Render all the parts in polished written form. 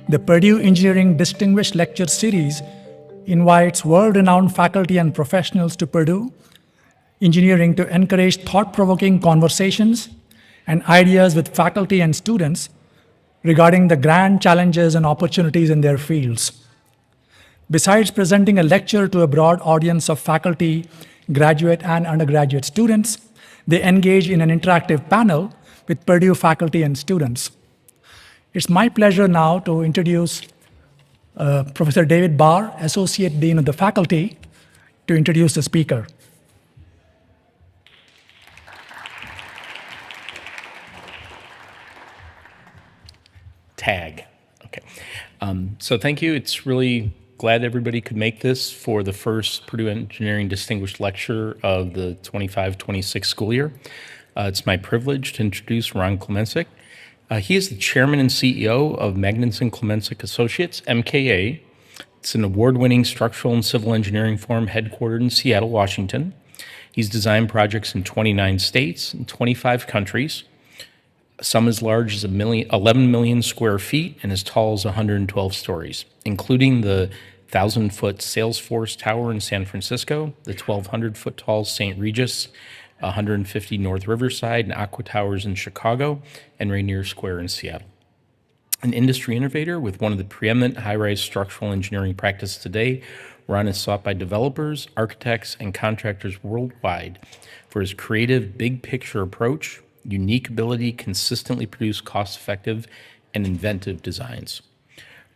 The Purdue Engineering Distinguished Lecture Series invites world-renowned faculty and professionals to Purdue Engineering to encourage thought-provoking conversations and ideas with faculty and students regarding the grand challenges and opportunities in their fields. Besides presenting a lecture to a broad audience of faculty, graduate and undergraduate students, they engage in an interactive panel with Purdue faculty and students. It's my pleasure now to introduce Professor David Barr, Associate Dean of the Faculty, to introduce the speaker. Tag. Okay. So thank you. It's really glad everybody could make this for the first Purdue Engineering Distinguished Lecture of the 25-26 school year. It's my privilege to introduce Ron Klemencic. He is the chairman and CEO of Magnuson Klemencic Associates, MKA. It's an award-winning structural and civil engineering firm headquartered in Seattle, Washington. He's designed projects in 29 states and 25 countries, some as large as 11 million square feet and as tall as 112 stories, including the 1,000-foot Salesforce Tower in San Francisco, the 1,200-foot tall St. Regis, 150 North Riverside, and Aqua Towers in Chicago, and Rainier Square in Seattle. An industry innovator with one of the preeminent high-rise structural engineering practices today, Ron is sought by developers, architects, and contractors worldwide for his creative, big-picture approach, unique ability to consistently produce cost-effective and inventive designs.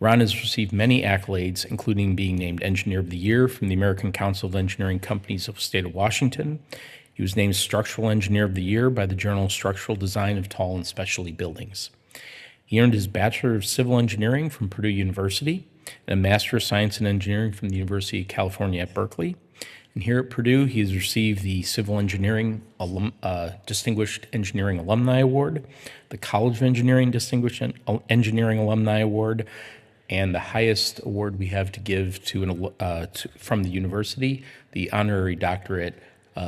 Ron has received many accolades, including being named Engineer of the Year from the American Council of Engineering Companies of the state of Washington. He was named Structural Engineer of the Year by the journal Structural Design of Tall and Specialty Buildings. He earned his Bachelor of Civil Engineering from Purdue University and a Master of Science in Engineering from the University of California at Berkeley. And here at Purdue, he has received the Civil Engineering Distinguished Engineering Alumni Award, the College of Engineering Distinguished Engineering Alumni Award, and the highest award we have to give from the university, the honorary doctorate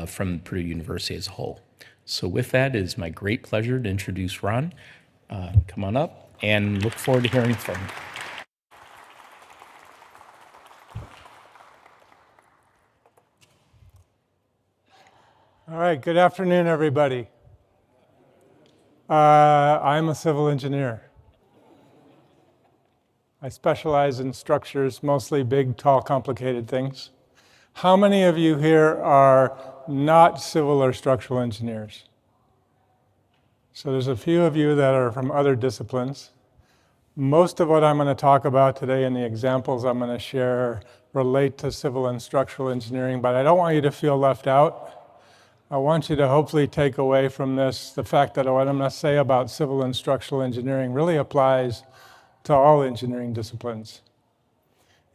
from Purdue University as a whole. So with that, it is my great pleasure to introduce Ron. Come on up, and look forward to hearing from you. All right, good afternoon, everybody. I'm a civil engineer. I specialize in structures, mostly big, tall, complicated things. How many of you here are not civil or structural engineers? So there's a few of you that are from other disciplines. Most of what I'm going to talk about today and the examples I'm going to share relate to civil and structural engineering, but I don't want you to feel left out. I want you to hopefully take away from this the fact that what I'm going to say about civil and structural engineering really applies to all engineering disciplines.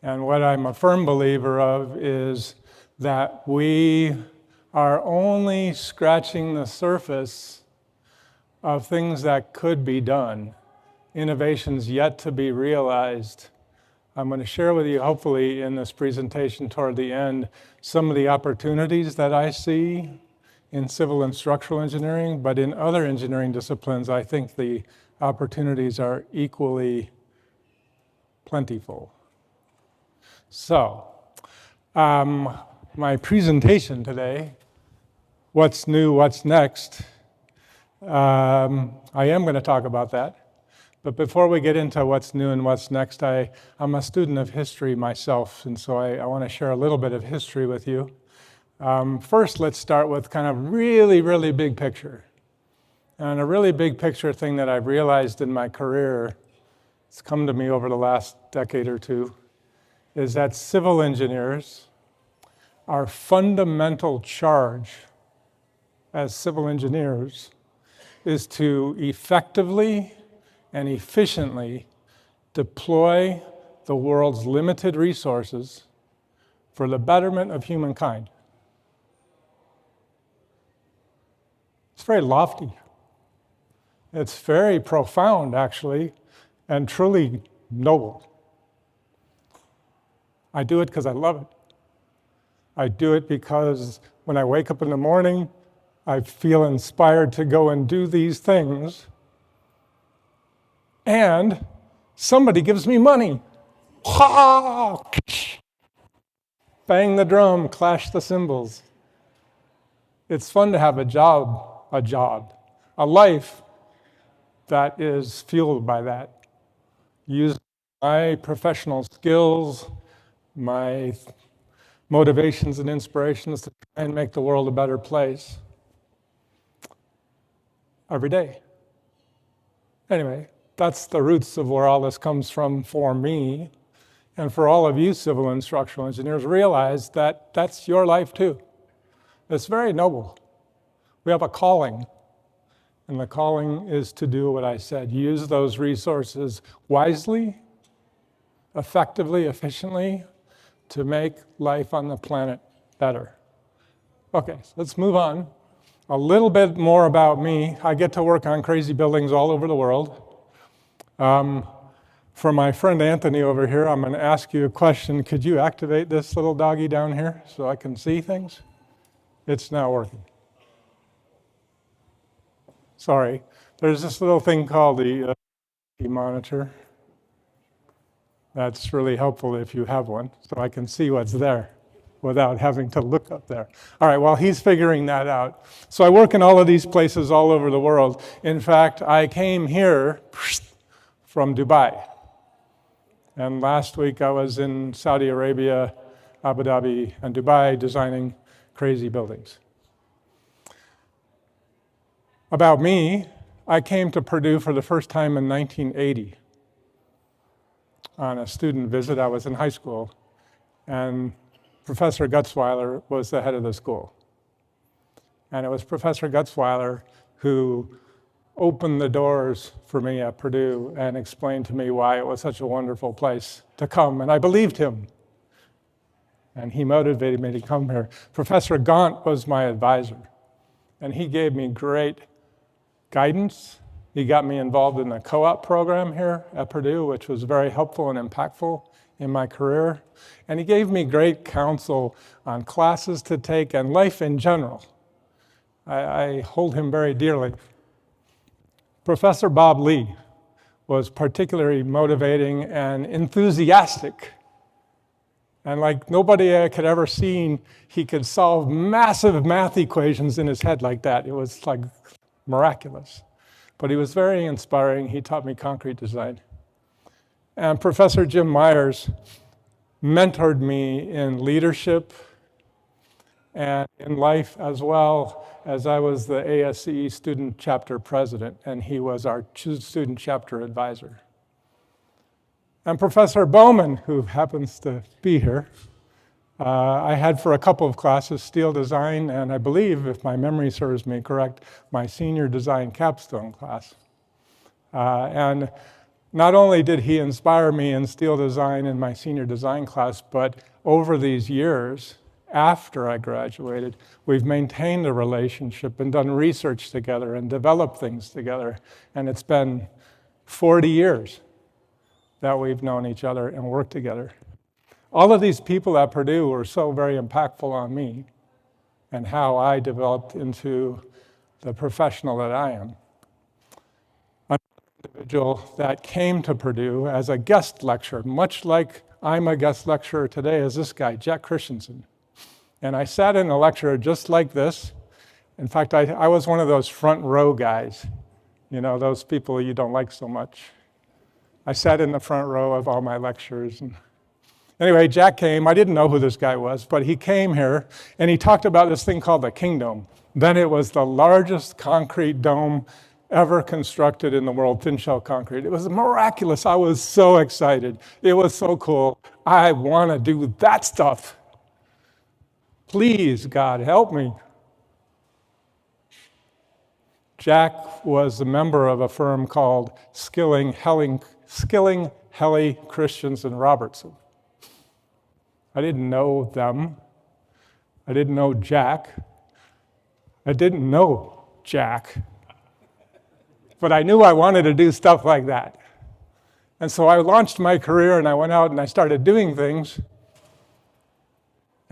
And what I'm a firm believer of is that we are only scratching the surface of things that could be done, innovations yet to be realized. I'm going to share with you, hopefully, in this presentation toward the end, some of the opportunities that I see in civil and structural engineering, but in other engineering disciplines, I think the opportunities are equally plentiful. So, my presentation today, what's new, what's next, I am going to talk about that. But before we get into what's new and what's next, I'm a student of history myself, and so I want to share a little bit of history with you. First, let's start with kind of really big picture. And a really big picture thing that I've realized in my career, it's come to me over the last decade or two, is that civil engineers, our fundamental charge as civil engineers is to effectively and efficiently deploy the world's limited resources for the betterment of humankind. It's very lofty. It's very profound, actually, and truly noble. I do it because I love it. I do it because when I wake up in the morning, I feel inspired to go and do these things. And Somebody gives me money. Ha! Bang the drum, clash the cymbals. It's fun to have a life that is fueled by that. Use my professional skills, my motivations and inspirations to try and make the world a better place every day. Anyway, that's the roots of where all this comes from for me. And for all of you civil and structural engineers, realize that that's your life too. It's very noble. We have a calling, and the calling is to do what I said. Use those resources wisely, effectively, efficiently, to make life on the planet better. Okay, so let's move on. A little bit more about me. I get to work on crazy buildings all over the world. For my friend Anthony over here, I'm going to ask you a question. Could you activate this little doggy down here so I can see things? It's not working. Sorry. There's this little thing called the monitor. That's really helpful if you have one, so I can see what's there without having to look up there. All right, well, he's figuring that out. So I work in all of these places all over the world. In fact, I came here from Dubai. And last week I was in Saudi Arabia, Abu Dhabi, and Dubai designing crazy buildings. About me, I came to Purdue for the first time in 1980 on a student visit. I was in high school, and Professor Gutzweiler was the head of the school. And it was Professor Gutzweiler who opened the doors for me at Purdue and explained to me why it was such a wonderful place to come. And I believed him. And he motivated me to come here. Professor Gaunt was my advisor. And he gave me great guidance. He got me involved in the co-op program here at Purdue, which was very helpful and impactful in my career. And he gave me great counsel on classes to take and life in general. I hold him very dearly. Professor Bob Lee was particularly motivating and enthusiastic. And like nobody I could ever seen, he could solve massive math equations in his head like that. It was like miraculous. But he was very inspiring. He taught me concrete design. And Professor Jim Myers mentored me in leadership and in life as well, as I was the ASCE student chapter president, and he was our student chapter advisor. And Professor Bowman, who happens to be here, I had for a couple of classes steel design, and I believe, if my memory serves me correct, my senior design capstone class. And not only did he inspire me in steel design in my senior design class, but over these years, after I graduated, we've maintained a relationship and done research together and developed things together. And it's been 40 years that we've known each other and worked together. All of these people at Purdue were so very impactful on me and how I developed into the professional that I am. An individual that came to Purdue as a guest lecturer, much like I'm a guest lecturer today, is this guy, Jack Christensen. And I sat in a lecture just like this. In fact, I was one of those front row guys, you know, those people you don't like so much. I sat in the front row of all my lectures. And anyway, Jack came. I didn't know who this guy was, but he came here, and he talked about this thing called the King Dome. Then it was the largest concrete dome ever constructed in the world, thin shell concrete. It was miraculous. I was so excited. It was so cool. I want to do that stuff. Please, God, help me. Jack was a member of a firm called Skilling, Helly, Christensen, Robertson. I didn't know them. I didn't know Jack. I didn't know Jack. But I knew I wanted to do stuff like that. And so I launched my career, and I went out and I started doing things.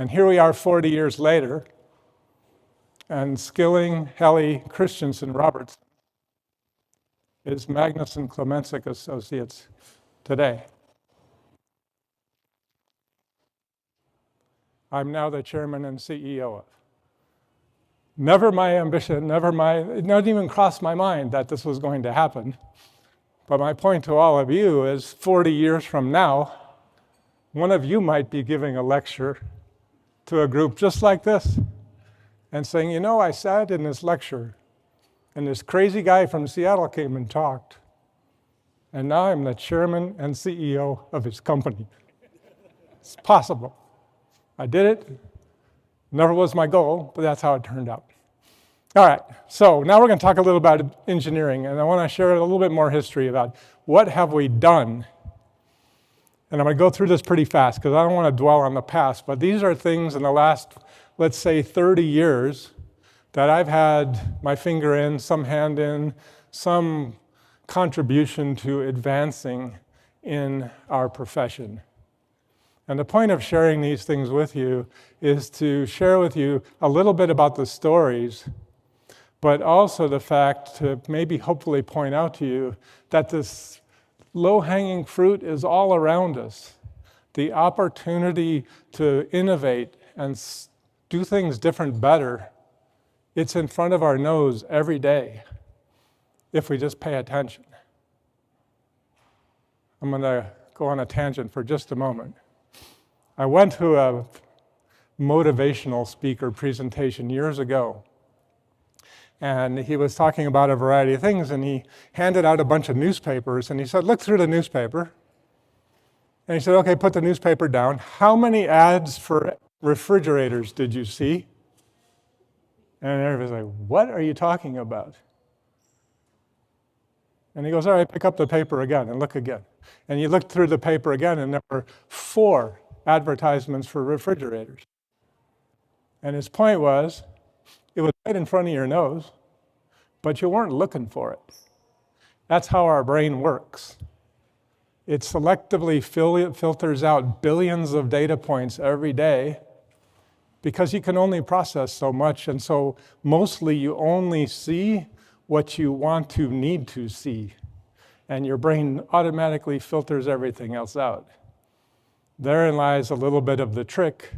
And here we are 40 years later, and Skilling, Helly, Christensen, Robertson is Magnus and Klemencic Associates today. I'm now the chairman and CEO of. Never my ambition, it never even crossed my mind that this was going to happen. But my point to all of you is 40 years from now, one of you might be giving a lecture to a group just like this and saying, you know, I sat in this lecture and this crazy guy from Seattle came and talked. And now I'm the chairman and CEO of his company. It's possible. I did it. Never was my goal, but that's how it turned out. All right, so now we're going to talk a little about engineering, and I want to share a little bit more history about what have we done. And I'm going to go through this pretty fast because I don't want to dwell on the past, but these are things in the last, let's say, 30 years that I've had my finger in, some hand in, some contribution to advancing in our profession. And the point of sharing these things with you is to share with you a little bit about the stories, but also the fact to maybe hopefully point out to you that this low-hanging fruit is all around us. The opportunity to innovate and do things different, better, it's in front of our nose every day if we just pay attention. I'm going to go on a tangent for just a moment. I went to a motivational speaker presentation years ago, and he was talking about a variety of things, and he handed out a bunch of newspapers, and he said, look through the newspaper. And he said, okay, put the newspaper down. How many ads for refrigerators did you see? And everybody's like, what are you talking about? And he goes, all right, pick up the paper again and look again. And you looked through the paper again, and there were 4 advertisements for refrigerators. And his point was, it was right in front of your nose, but you weren't looking for it. That's how our brain works. It selectively filters out billions of data points every day because you can only process so much, and so mostly you only see what you want to need to see, and your brain automatically filters everything else out. Therein lies a little bit of the trick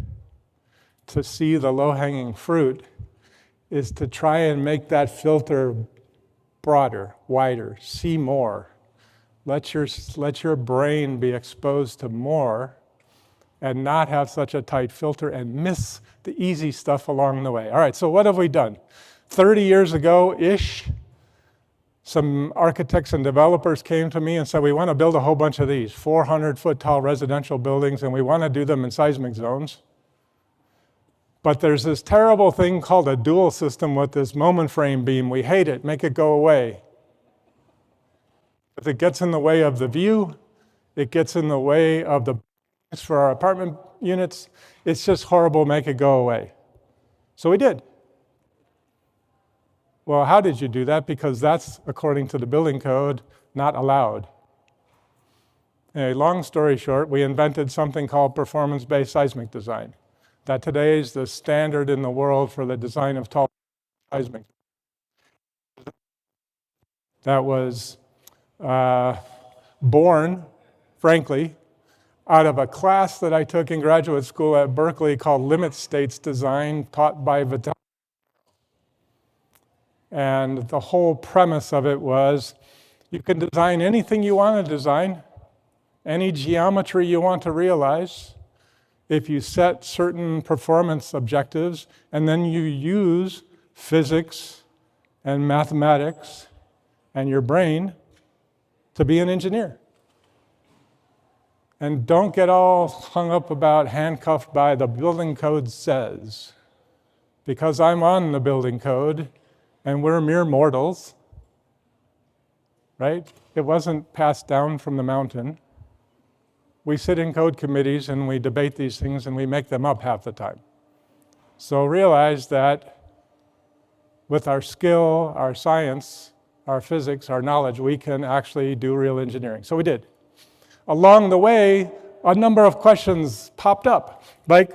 to see the low-hanging fruit, is to try and make that filter broader, wider, see more. Let your brain be exposed to more and not have such a tight filter and miss the easy stuff along the way. All right, so what have we done? 30 years ago-ish, some architects and developers came to me and said, we want to build a whole bunch of these 400-foot tall residential buildings, and we want to do them in seismic zones. But there's this terrible thing called a dual system with this moment frame beam. We hate it. Make it go away. If it gets in the way of the view, it gets in the way of the for our apartment units. It's just horrible. Make it go away. So we did. Well, how did you do that? Because that's, according to the building code, not allowed. Anyway, long story short, we invented something called performance-based seismic design. That today is the standard in the world for the design of tall seismic. That was born, frankly, out of a class that I took in graduate school at Berkeley called Limit States Design, taught by Vittel. And the whole premise of it was, you can design anything you want to design, any geometry you want to realize, if you set certain performance objectives, and then you use physics and mathematics and your brain to be an engineer. And don't get all hung up about handcuffed by the building code says. Because I'm on the building code, and we're mere mortals, right? It wasn't passed down from the mountain. We sit in code committees and we debate these things and we make them up half the time. So realize that with our skill, our science, our physics, our knowledge, we can actually do real engineering. So we did. Along the way, a number of questions popped up, like,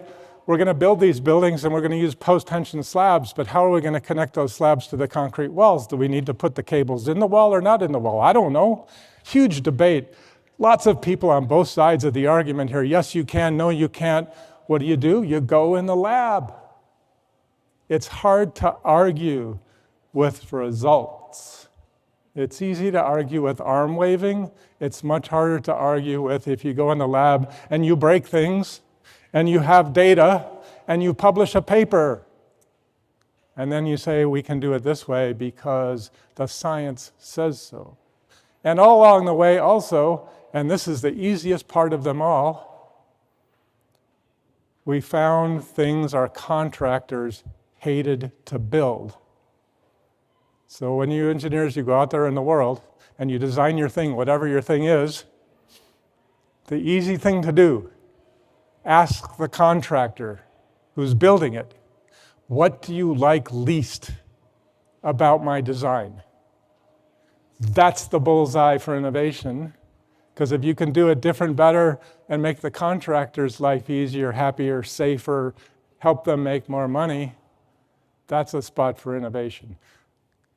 we're going to build these buildings and we're going to use post-tension slabs, but how are we going to connect those slabs to the concrete walls? Do we need to put the cables in the wall or not in the wall? I don't know. Huge debate. Lots of people on both sides of the argument here. Yes, you can. No, you can't. What do? You go in the lab. It's hard to argue with results. It's easy to argue with arm waving. It's much harder to argue with if you go in the lab and you break things and you have data and you publish a paper. And then you say, we can do it this way because the science says so. And all along the way also, and this is the easiest part of them all, we found things our contractors hated to build. So when you engineers, you go out there in the world and you design your thing, whatever your thing is, the easy thing to do, ask the contractor who's building it, what do you like least about my design? That's the bullseye for innovation, because if you can do it different, better, and make the contractor's life easier, happier, safer, help them make more money, that's a spot for innovation.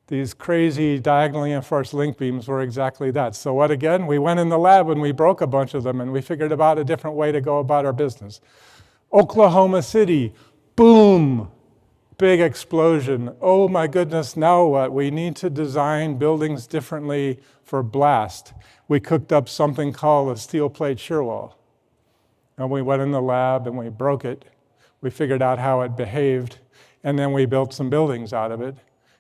These crazy diagonally enforced link beams were exactly that. So what again? We went in the lab and we broke a bunch of them and we figured out a different way to go about our business. Oklahoma City, boom, big explosion. Oh my goodness, now what? We need to design buildings differently for blast. We cooked up something called a steel plate shear wall. And we went in the lab and we broke it. We figured out how it behaved. And then we built some buildings out of it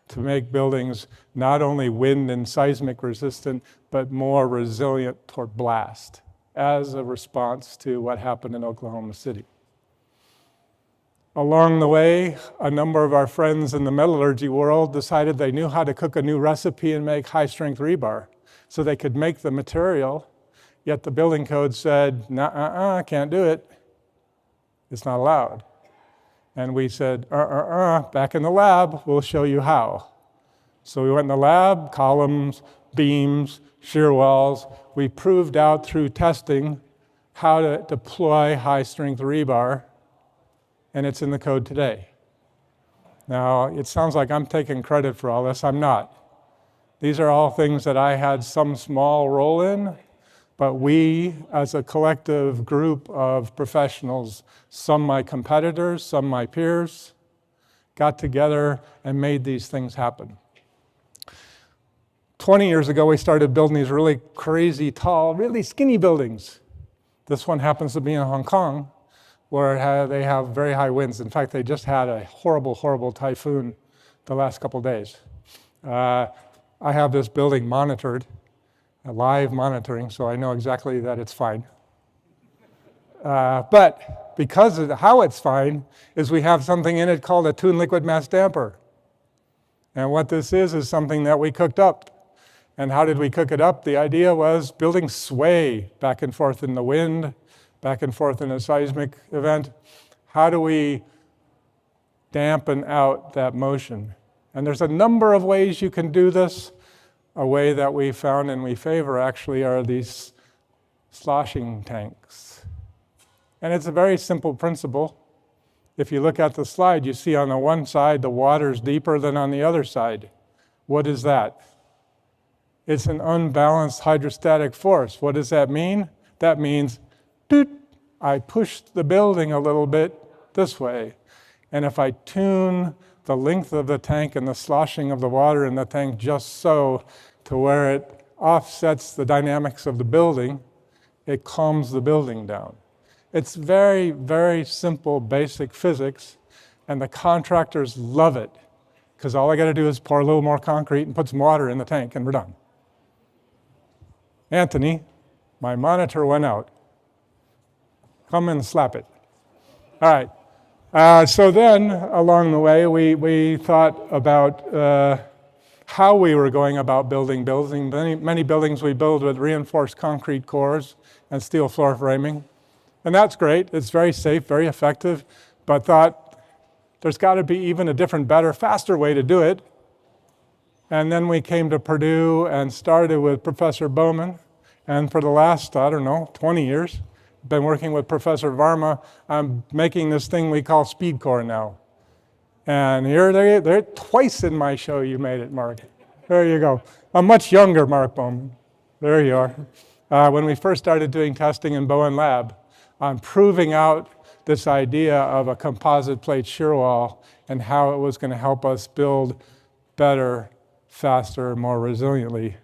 to make buildings not only wind and seismic resistant, but more resilient toward blast as a response to what happened in Oklahoma City. Along the way, a number of our friends in the metallurgy world decided they knew how to cook a new recipe and make high-strength rebar. So they could make the material, yet the building code said, nah, can't do it. It's not allowed. And we said, back in the lab, we'll show you how. So we went in the lab, columns, beams, shear walls. We proved out through testing how to deploy high-strength rebar, and it's in the code today. Now, it sounds like I'm taking credit for all this. I'm not. These are all things that I had some small role in, but we, as a collective group of professionals, some my competitors, some my peers, got together and made these things happen. 20 years ago, we started building these really crazy, tall, really skinny buildings. This one happens to be in Hong Kong, where they have very high winds. In fact, they just had a horrible, horrible typhoon the last couple days. I have this building monitored, live monitoring, so I know exactly that it's fine. But because of how it's fine is we have something in it called a tuned liquid mass damper. And what this is something that we cooked up. And how did we cook it up? The idea was buildings sway back and forth in the wind, back and forth in a seismic event. How do we dampen out that motion? And there's a number of ways you can do this. A way that we found and we favor actually are these sloshing tanks. And it's a very simple principle. If you look at the slide, you see on the one side the water's deeper than on the other side. What is that? It's an unbalanced hydrostatic force. What does that mean? That means, I pushed the building a little bit this way. And if I tune the length of the tank and the sloshing of the water in the tank just so to where it offsets the dynamics of the building, it calms the building down. It's very, very simple, basic physics, and the contractors love it, because all I got to do is pour a little more concrete and put some water in the tank, and we're done. Anthony, my monitor went out. Come and slap it. All right. So then, along the way, we thought about how we were going about building buildings. Many buildings we build with reinforced concrete cores and steel floor framing. And that's great. It's very safe, very effective. But thought there's got to be even a different, better, faster way to do it. And then we came to Purdue and started with Professor Bowman. And for the last, 20 years, been working with Professor Varma. I'm making this thing we call Speed Core now. And here they're twice in my show you made it, Mark. There you go. A much younger Mark Bowman. There you are. when we first started doing testing in Bowen Lab on proving out this idea of a composite plate shear wall and how it was going to help us build better, faster, more resiliently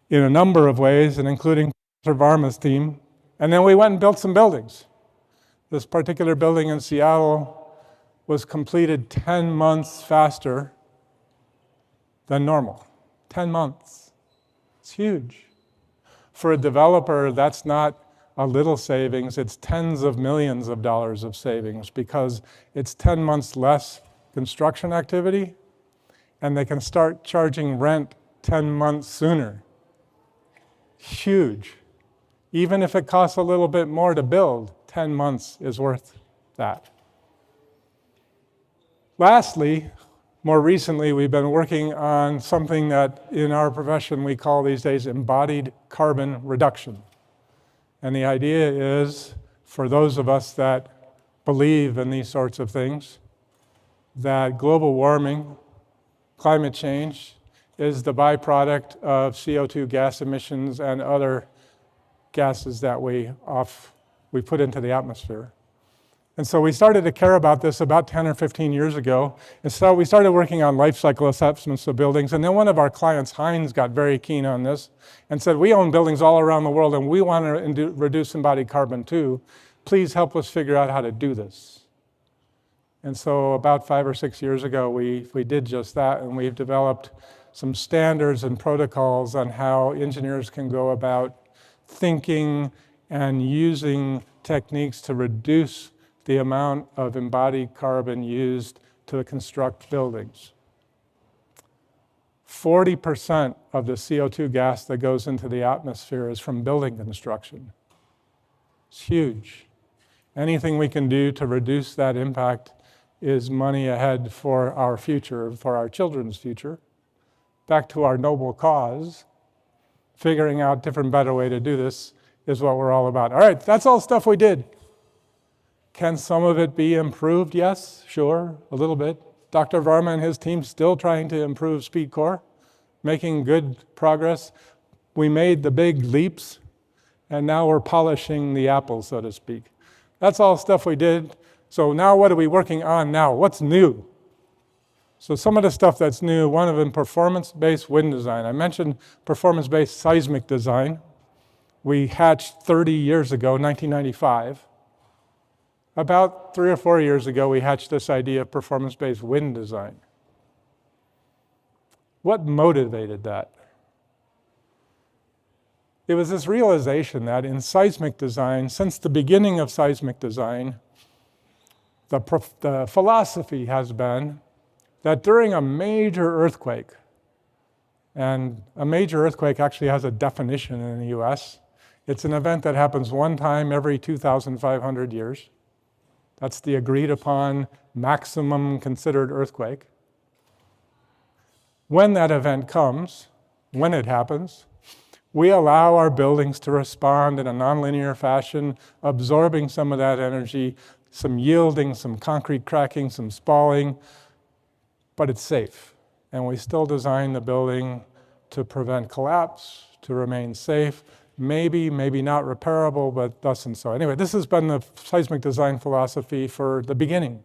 in a number of ways, and including Professor Varma's team. And then we went and built some buildings. This particular building in Seattle was completed 10 months faster than normal. 10 months. It's huge. For a developer, that's not a little savings, it's tens of millions of dollars of savings because it's 10 months less construction activity, and they can start charging rent 10 months sooner. Huge. Even if it costs a little bit more to build, 10 months is worth that. Lastly, more recently, we've been working on something that in our profession we call these days embodied carbon reduction. And the idea is, for those of us that believe in these sorts of things, that global warming, climate change, is the byproduct of CO2 gas emissions and other gases that we put into the atmosphere. And so we started to care about this about 10 or 15 years ago. And so we started working on life cycle assessments of buildings. And then one of our clients, Heinz, got very keen on this and said, we own buildings all around the world and we want to reduce embodied carbon too. Please help us figure out how to do this. And so about 5 or 6 years ago, we did just that. And we've developed some standards and protocols on how engineers can go about thinking and using techniques to reduce the amount of embodied carbon used to construct buildings. 40% of the CO2 gas that goes into the atmosphere is from building construction. It's huge. Anything we can do to reduce that impact is money ahead for our future, for our children's future. Back to our noble cause, figuring out different, better way to do this is what we're all about. All right, that's all stuff we did. Can some of it be improved? Yes, sure, a little bit. Dr. Varma and his team still trying to improve Speed Core, making good progress. We made the big leaps, and now we're polishing the apple, so to speak. That's all stuff we did. So now what are we working on now? What's new? So some of the stuff that's new, one of them, performance-based wind design. I mentioned performance-based seismic design. We hatched 30 years ago, 1995. About 3 or 4 years ago, we hatched this idea of performance-based wind design. What motivated that? It was this realization that in seismic design, since the beginning of seismic design, the philosophy has been that during a major earthquake, and a major earthquake actually has a definition in the US, it's an event that happens one time every 2,500 years. That's the agreed upon maximum considered earthquake. When that event comes, when it happens, we allow our buildings to respond in a nonlinear fashion, absorbing some of that energy, some yielding, some concrete cracking, some spalling, but it's safe. And we still design the building to prevent collapse, to remain safe, maybe not repairable, but thus and so. Anyway, this has been the seismic design philosophy from the beginning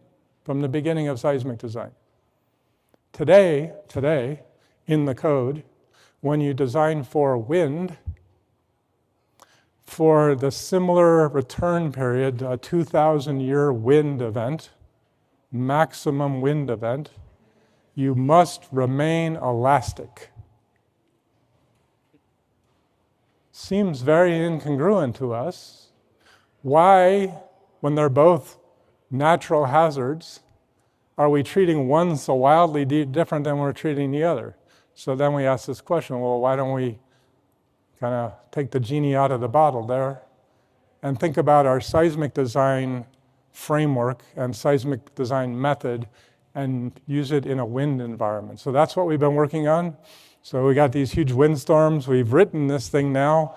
of seismic design. Today, in the code, when you design for wind, for the similar return period, a 2,000-year wind event, maximum wind event, you must remain elastic. Seems very incongruent to us. Why, when they're both natural hazards, are we treating one so wildly different than we're treating the other? So then we ask this question, well, why don't we kind of take the genie out of the bottle there and think about our seismic design framework and seismic design method and use it in a wind environment. So that's what we've been working on. So we got these huge windstorms. We've written this thing now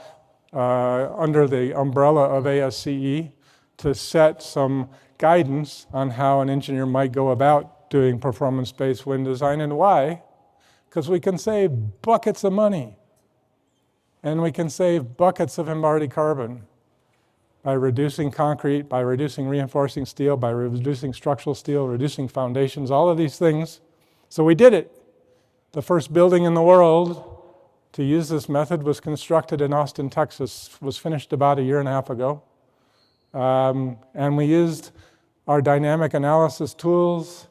under the umbrella of ASCE to set some guidance on how an engineer might go about doing performance-based wind design. And why? Because we can save buckets of money. And we can save buckets of embodied carbon by reducing concrete, by reducing reinforcing steel, by reducing structural steel, reducing foundations, all of these things. So we did it. The first building in the world to use this method was constructed in Austin, Texas, was finished about 1.5 years ago. And we used our dynamic analysis tools,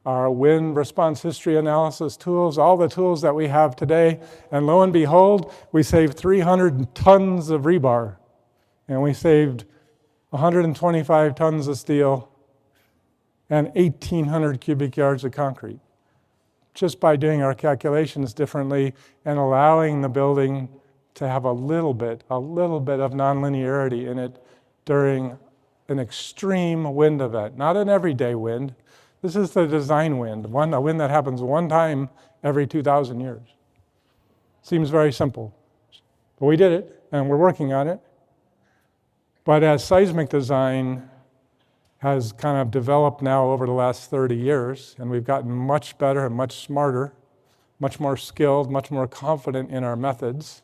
our wind response history analysis tools, all the tools that we have today. And lo and behold, we saved 300 tons of rebar. And we saved 125 tons of steel and 1,800 cubic yards of concrete, just by doing our calculations differently and allowing the building to have a little bit of nonlinearity in it during an extreme wind event, not an everyday wind. This is the design wind, a wind that happens one time every 2,000 years. Seems very simple, but we did it, and we're working on it. But as seismic design has kind of developed now over the last 30 years, and we've gotten much better and much smarter, much more skilled, much more confident in our methods.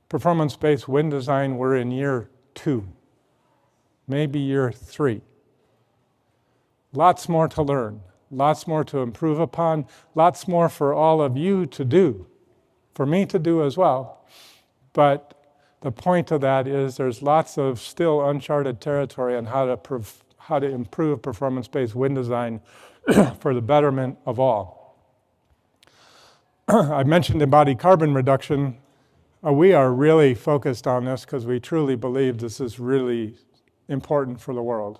Performance-based wind design, we're in year 2, maybe year 3. Lots more to learn, lots more to improve upon, lots more for all of you to do, for me to do as well. But the point of that is there's lots of still uncharted territory on how to improve performance-based wind design for the betterment of all. I mentioned embodied carbon reduction. We are really focused on this because we truly believe this is really important for the world.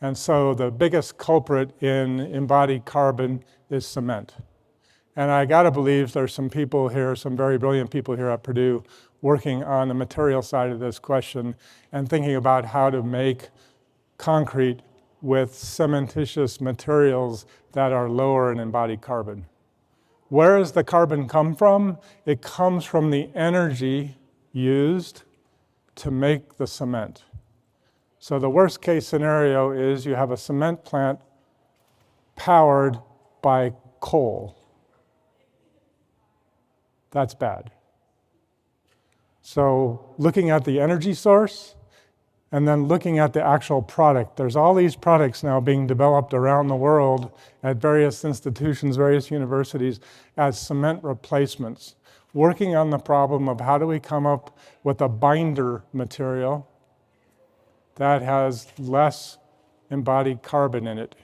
And so the biggest culprit in embodied carbon is cement. And I gotta believe there's some people here, some very brilliant people here at Purdue working on the material side of this question and thinking about how to make concrete with cementitious materials that are lower in embodied carbon. Where does the carbon come from? It comes from the energy used to make the cement. So the worst case scenario is you have a cement plant powered by coal. That's bad. So looking at the energy source and then looking at the actual product. There's all these products now being developed around the world at various institutions, various universities as cement replacements, working on the problem of how do we come up with a binder material that has less embodied carbon in it.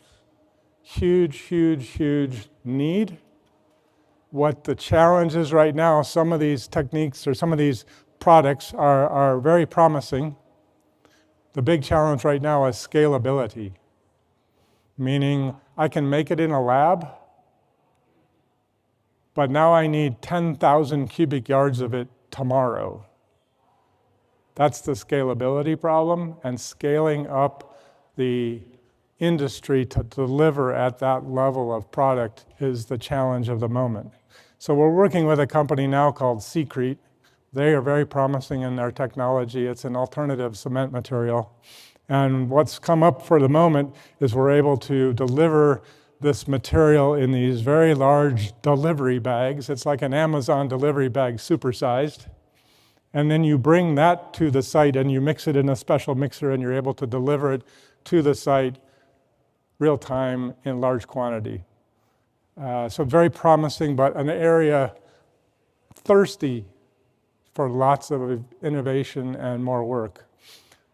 Huge, huge, huge need. What the challenge is right now, some of these techniques or some of these products are very promising. The big challenge right now is scalability, meaning I can make it in a lab, but now I need 10,000 cubic yards of it tomorrow. That's the scalability problem, and scaling up the industry to deliver at that level of product is the challenge of the moment. So we're working with a company now called Secrete. They are very promising in their technology. It's an alternative cement material. And what's come up for the moment is we're able to deliver this material in these very large delivery bags. It's like an Amazon delivery bag supersized. And then you bring that to the site and you mix it in a special mixer and you're able to deliver it to the site real time in large quantity. So very promising, but an area thirsty for lots of innovation and more work.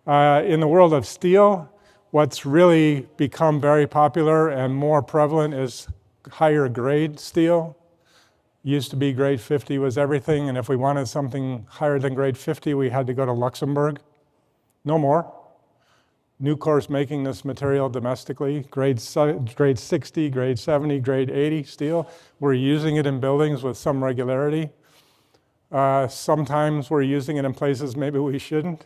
In the world of steel, what's really become very popular and more prevalent is higher grade steel. Used to be grade 50 was everything, and if we wanted something higher than grade 50, we had to go to Luxembourg. No more. Nucor's making this material domestically, grade 60, grade 70, grade 80 steel. We're using it in buildings with some regularity. Sometimes we're using it in places maybe we shouldn't.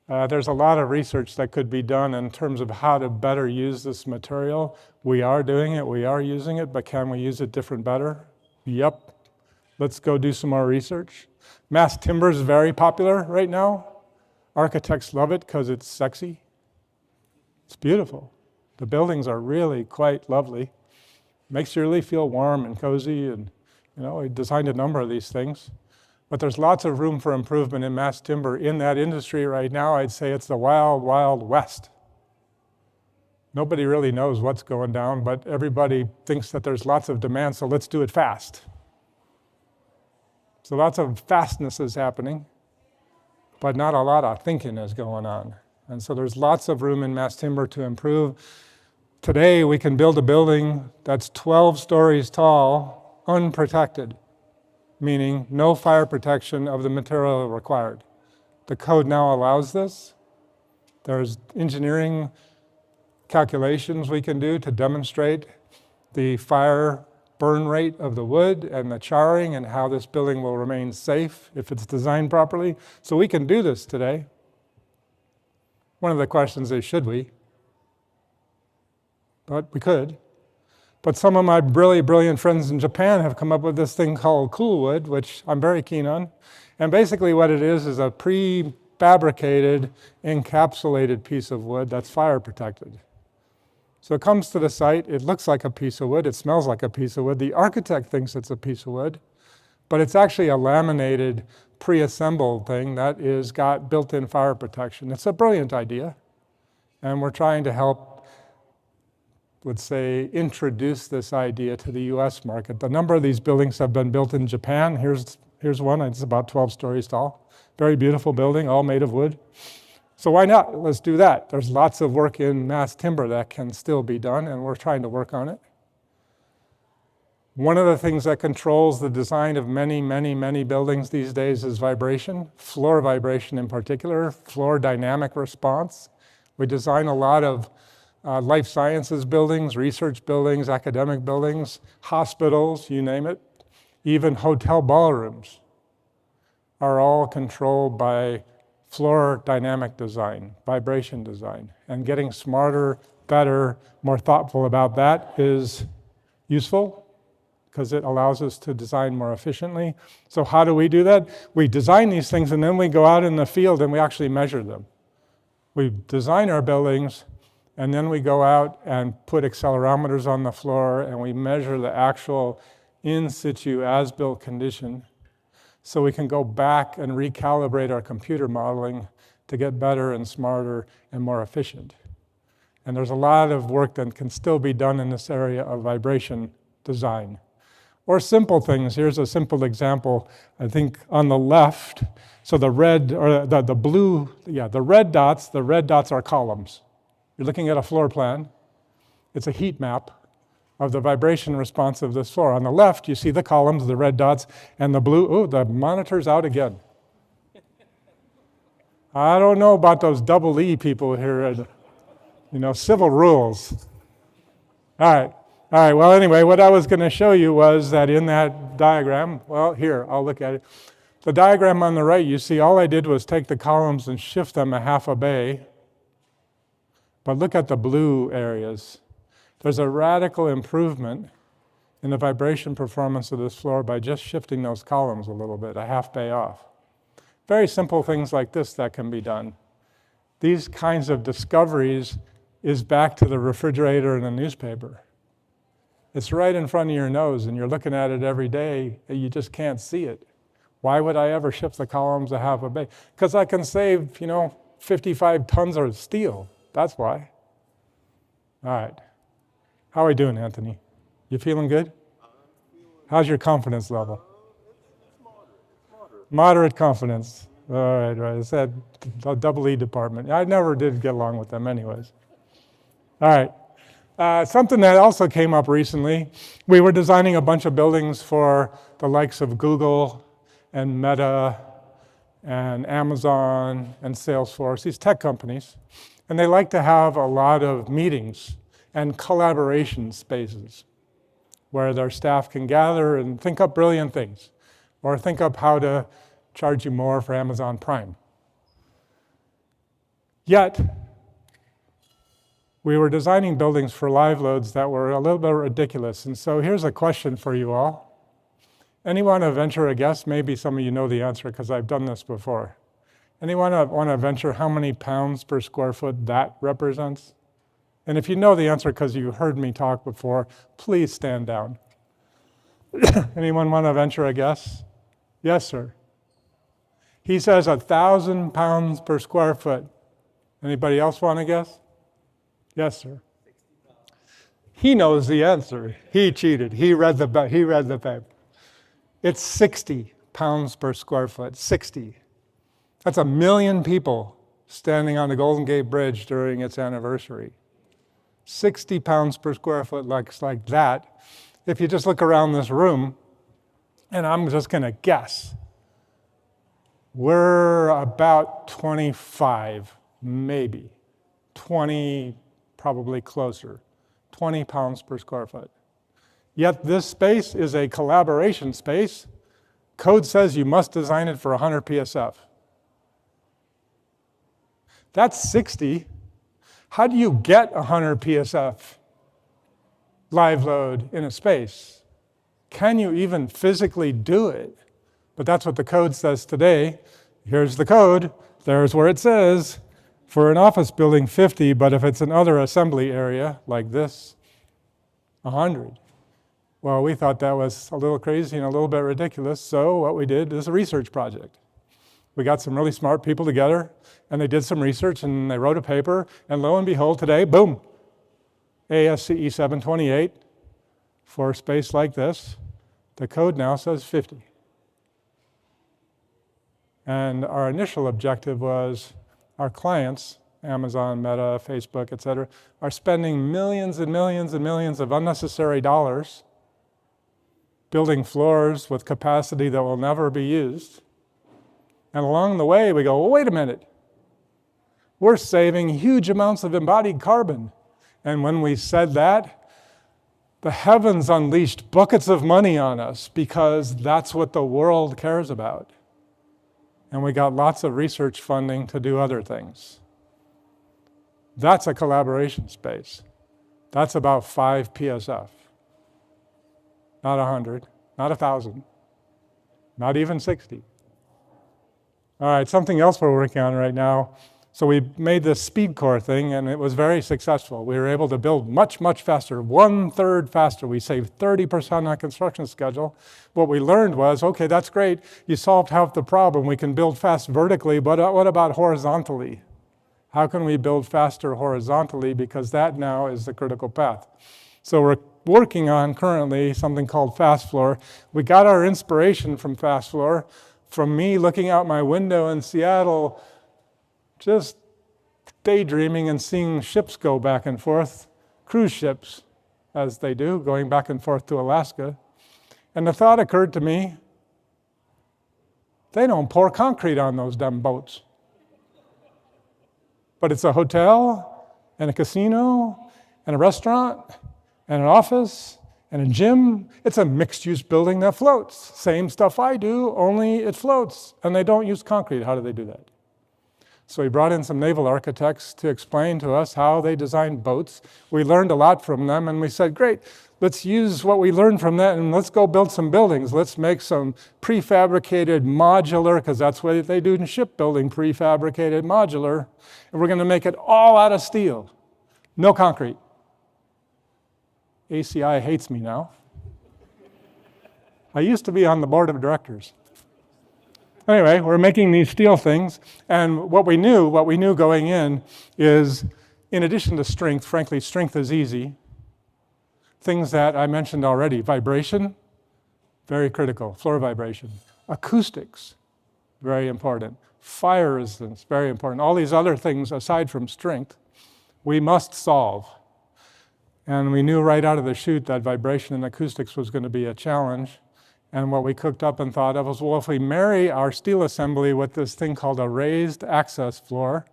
There's a lot of research that could be done in terms of how to better use this material. We are doing it, we are using it, but can we use it different, better? Yep. Let's go do some more research. Mass timber is very popular right now. Architects love it because it's sexy. It's beautiful. The buildings are really quite lovely. Makes you really feel warm and cozy and We designed a number of these things. But there's lots of room for improvement in mass timber in that industry right now. I'd say it's the wild, wild west. Nobody really knows what's going down, but everybody thinks that there's lots of demand, so let's do it fast. So lots of fastness is happening, but not a lot of thinking is going on. And so there's lots of room in mass timber to improve. Today, we can build a building that's 12 stories tall, unprotected, meaning no fire protection of the material required. The code now allows this. There's engineering calculations we can do to demonstrate the fire burn rate of the wood and the charring and how this building will remain safe if it's designed properly. So we can do this today. One of the questions is, should we? But we could. But some of my really brilliant friends in Japan have come up with this thing called cool wood, which I'm very keen on. And basically what it is a prefabricated, encapsulated piece of wood that's fire protected. So it comes to the site, it looks like a piece of wood, it smells like a piece of wood. The architect thinks it's a piece of wood, but it's actually a laminated, pre-assembled thing that is got built-in fire protection. It's a brilliant idea, and we're trying to help, let's say, introduce this idea to the US market. The number of these buildings have been built in Japan. Here's one, it's about 12 stories tall. Very beautiful building, all made of wood. So why not? Let's do that. There's lots of work in mass timber that can still be done, and we're trying to work on it. One of the things that controls the design of many, many, many buildings these days is vibration, floor vibration in particular, floor dynamic response. We design a lot of life sciences buildings, research buildings, academic buildings, hospitals, you name it. Even hotel ballrooms are all controlled by floor dynamic design, vibration design. And getting smarter, better, more thoughtful about that is useful because it allows us to design more efficiently. So how do we do that? We design these things and then we go out in the field and we actually measure them. We design our buildings and then we go out and put accelerometers on the floor and we measure the actual in situ as-built condition so we can go back and recalibrate our computer modeling to get better and smarter and more efficient. And there's a lot of work that can still be done in this area of vibration design. Or simple things. Here's a simple example. I think on the left, so the red, or the blue, the red dots are columns. You're looking at a floor plan. It's a heat map of the vibration response of this floor. On the left, you see the columns, the red dots, and the blue. Oh, the monitor's out again. I don't know about those double E people here, civil rules. All right, well, anyway, what I was going to show you was that in that diagram, well, here, I'll look at it. The diagram on the right, you see, all I did was take the columns and shift them a half a bay. But look at the blue areas. There's a radical improvement in the vibration performance of this floor by just shifting those columns a little bit, a half bay off. Very simple things like this that can be done. These kinds of discoveries is back to the refrigerator and the newspaper. It's right in front of your nose and you're looking at it every day and you just can't see it. Why would I ever shift the columns a half a bay? Because I can save, 55 tons of steel. That's why. All right. How are we doing, Anthony? You feeling good? How's your confidence level? Moderate confidence. All right. It's that double E department. I never did get along with them anyways. All right. Something that also came up recently, we were designing a bunch of buildings for the likes of Google and Meta and Amazon and Salesforce, these tech companies. And they like to have a lot of meetings and collaboration spaces where their staff can gather and think up brilliant things or think up how to charge you more for Amazon Prime. Yet, we were designing buildings for live loads that were a little bit ridiculous. And so here's a question for you all. Anyone want to venture a guess? Maybe some of you know the answer because I've done this before. Anyone want to venture how many pounds per square foot that represents? And if you know the answer because you heard me talk before, please stand down. Anyone want to venture a guess? Yes, sir. He says 1,000 pounds per square foot. Anybody else want to guess? Yes, sir. He knows the answer. He cheated. He read the paper. It's 60 pounds per square foot. 60. That's 1 million people standing on the Golden Gate Bridge during its anniversary. 60 pounds per square foot looks like that. If you just look around this room, and I'm just going to guess, we're about 25, maybe. 20, probably closer. 20 pounds per square foot. Yet this space is a collaboration space. Code says you must design it for 100 PSF. That's 60. How do you get 100 PSF live load in a space? Can you even physically do it? But that's what the code says today. Here's the code. There's where it says, for an office building, 50, but if it's another assembly area like this, 100. Well, we thought that was a little crazy and a little bit ridiculous, so what we did is a research project. We got some really smart people together, and they did some research, and they wrote a paper, and lo and behold, today, boom, ASCE 728 for a space like this. The code now says 50. And our initial objective was our clients, Amazon, Meta, Facebook, et cetera, are spending millions and millions and millions of unnecessary dollars building floors with capacity that will never be used. And along the way, we go, well, wait a minute. We're saving huge amounts of embodied carbon. And when we said that, the heavens unleashed buckets of money on us because that's what the world cares about. And we got lots of research funding to do other things. That's a collaboration space. That's about 5 PSF. Not 100, not 1,000, not even 60. All right, something else we're working on right now. So we made this speed core thing, and it was very successful. We were able to build much, much faster, 1/3 faster. We saved 30% on construction schedule. What we learned was, okay, that's great. You solved half the problem. We can build fast vertically, but what about horizontally? How can we build faster horizontally? Because that now is the critical path. So we're working on currently something called Fast Floor. We got our inspiration from Fast Floor from me looking out my window in Seattle, just daydreaming and seeing ships go back and forth, cruise ships, as they do, going back and forth to Alaska. And the thought occurred to me, they don't pour concrete on those dumb boats. But it's a hotel, and a casino, and a restaurant, and an office, and a gym. It's a mixed-use building that floats. Same stuff I do, only it floats. And they don't use concrete. How do they do that? So we brought in some naval architects to explain to us how they designed boats. We learned a lot from them, and we said, great, let's use what we learned from that, and let's go build some buildings. Let's make some prefabricated modular, because that's what they do in shipbuilding, prefabricated modular. And we're going to make it all out of steel, no concrete. ACI hates me now. I used to be on the board of directors. Anyway, we're making these steel things, and what we knew going in is, in addition to strength, frankly, strength is easy. Things that I mentioned already, vibration, very critical, floor vibration. Acoustics, very important. Fire resistance, very important. All these other things, aside from strength, we must solve. And we knew right out of the chute that vibration and acoustics was going to be a challenge. And what we cooked up and thought of was, well, if we marry our steel assembly with this thing called a raised access floor,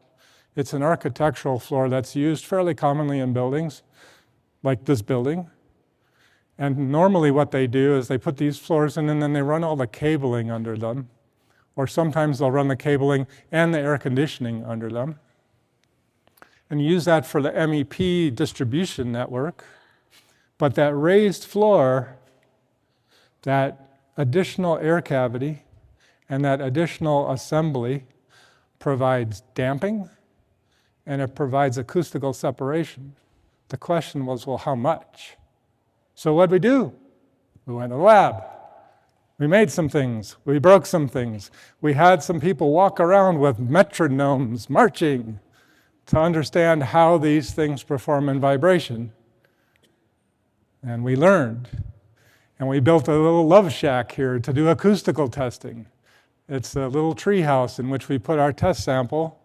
it's an architectural floor that's used fairly commonly in buildings, like this building. And normally what they do is they put these floors in and then they run all the cabling under them. Or sometimes they'll run the cabling and the air conditioning under them. And use that for the MEP distribution network. But that raised floor, that additional air cavity, and that additional assembly provides damping, and it provides acoustical separation. The question was, well, how much? So what'd we do? We went to the lab. We made some things. We broke some things. We had some people walk around with metronomes marching to understand how these things perform in vibration. And we learned. And we built a little love shack here to do acoustical testing. It's a little tree house in which we put our test sample.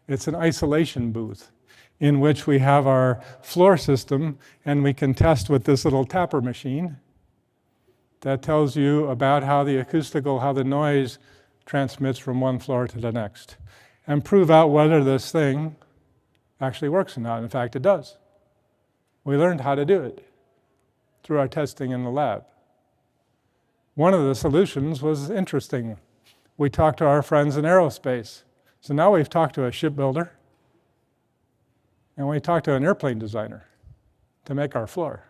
It's an isolation booth in which we have our floor system, and we can test with this little tapper machine that tells you about how the noise transmits from one floor to the next, and prove out whether this thing actually works or not. In fact, it does. We learned how to do it through our testing in the lab. One of the solutions was interesting. We talked to our friends in aerospace. So now we've talked to a shipbuilder, and we talked to an airplane designer to make our floor.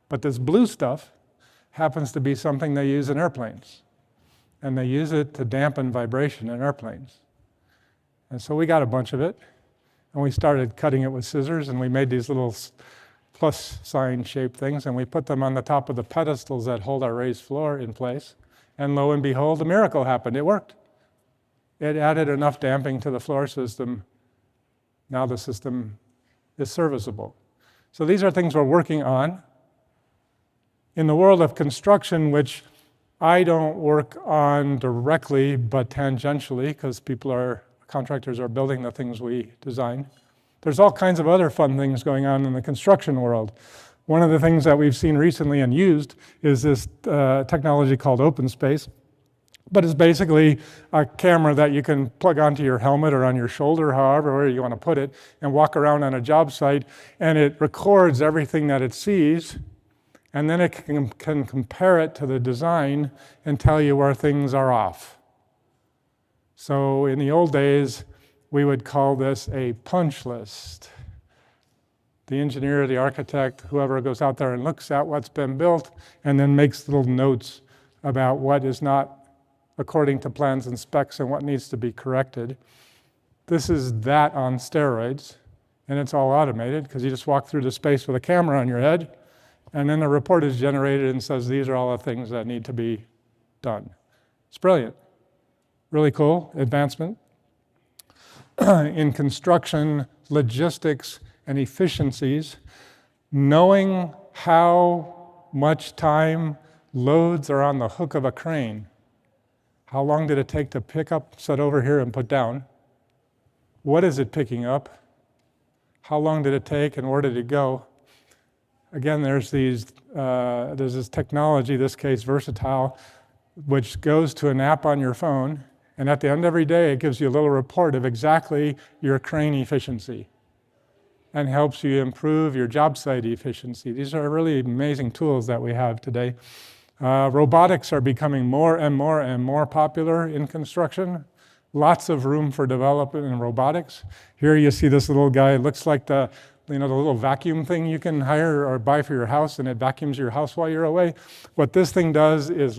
But this blue stuff happens to be something they use in airplanes, and they use it to dampen vibration in airplanes. And so we got a bunch of it, and we started cutting it with scissors, and we made these little plus sign shaped things, and we put them on the top of the pedestals that hold our raised floor in place. And lo and behold, a miracle happened. It worked. It added enough damping to the floor system. Now the system is serviceable. So these are things we're working on. In the world of construction, which I don't work on directly, but tangentially, because contractors are building the things we design, there's all kinds of other fun things going on in the construction world. One of the things that we've seen recently and used is this technology called open space. But it's basically a camera that you can plug onto your helmet or on your shoulder, however you want to put it, and walk around on a job site, and it records everything that it sees, and then it can compare it to the design and tell you where things are off. So in the old days, we would call this a punch list. The engineer, the architect, whoever goes out there and looks at what's been built and then makes little notes about what is not according to plans and specs and what needs to be corrected. This is that on steroids, and it's all automated because you just walk through the space with a camera on your head, and then a report is generated and says these are all the things that need to be done. It's brilliant. Really cool advancement. In construction, logistics, and efficiencies, knowing how much time loads are on the hook of a crane. How long did it take to pick up, set over here, and put down? What is it picking up? How long did it take, and where did it go? Again, there's this technology, this case Versatile, which goes to an app on your phone, and at the end of every day, it gives you a little report of exactly your crane efficiency and helps you improve your job site efficiency. These are really amazing tools that we have today. Robotics are becoming more and more and more popular in construction. Lots of room for development in robotics. Here you see this little guy. It looks like the little vacuum thing you can hire or buy for your house, and it vacuums your house while you're away. What this thing does is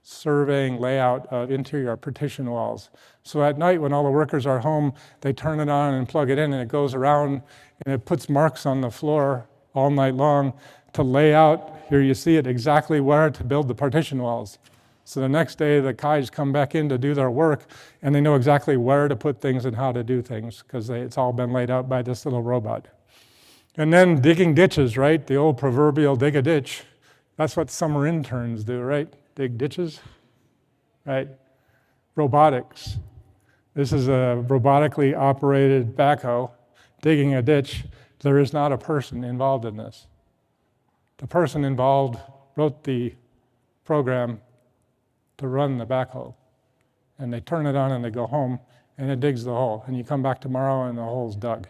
surveying layout of interior partition walls. So at night when all the workers are home, they turn it on and plug it in, and it goes around and it puts marks on the floor all night long to lay out, here you see it, exactly where to build the partition walls. So the next day the guys come back in to do their work, and they know exactly where to put things and how to do things because it's all been laid out by this little robot. And then digging ditches, right? The old proverbial dig a ditch. That's what summer interns do, right? Dig ditches, right? Robotics. This is a robotically operated backhoe digging a ditch. There is not a person involved in this. The person involved wrote the program to run the backhoe. And they turn it on and they go home and it digs the hole. And you come back tomorrow and the hole's dug.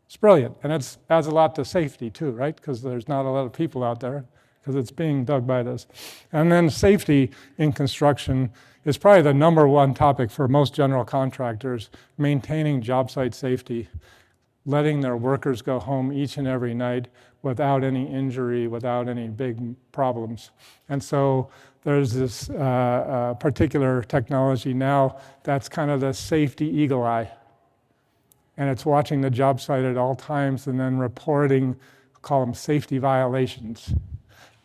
It's brilliant. And it adds a lot to safety too, right? Because there's not a lot of people out there because it's being dug by this. And then safety in construction is probably the number one topic for most general contractors, maintaining job site safety, letting their workers go home each and every night without any injury, without any big problems. And so there's this particular technology now that's kind of the safety eagle eye. And it's watching the job site at all times and then reporting, call them safety violations.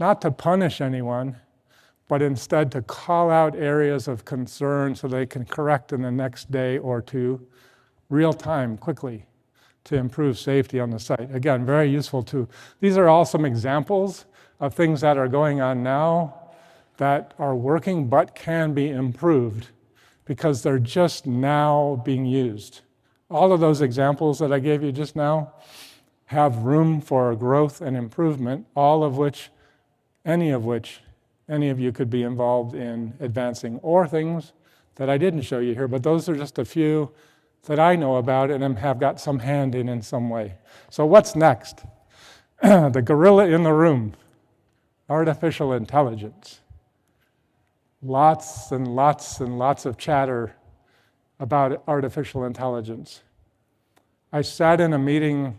not to punish anyone, but instead to call out areas of concern so they can correct in the next day or two, real time, quickly, to improve safety on the site. Again, very useful too. These are all some examples of things that are going on now that are working but can be improved because they're just now being used. All of those examples that I gave you just now have room for growth and improvement, all of which, any of you could be involved in advancing, or things that I didn't show you here, but those are just a few that I know about and have got some hand in some way. So what's next? The gorilla in the room, artificial intelligence. Lots and lots and lots of chatter about artificial intelligence. I sat in a meeting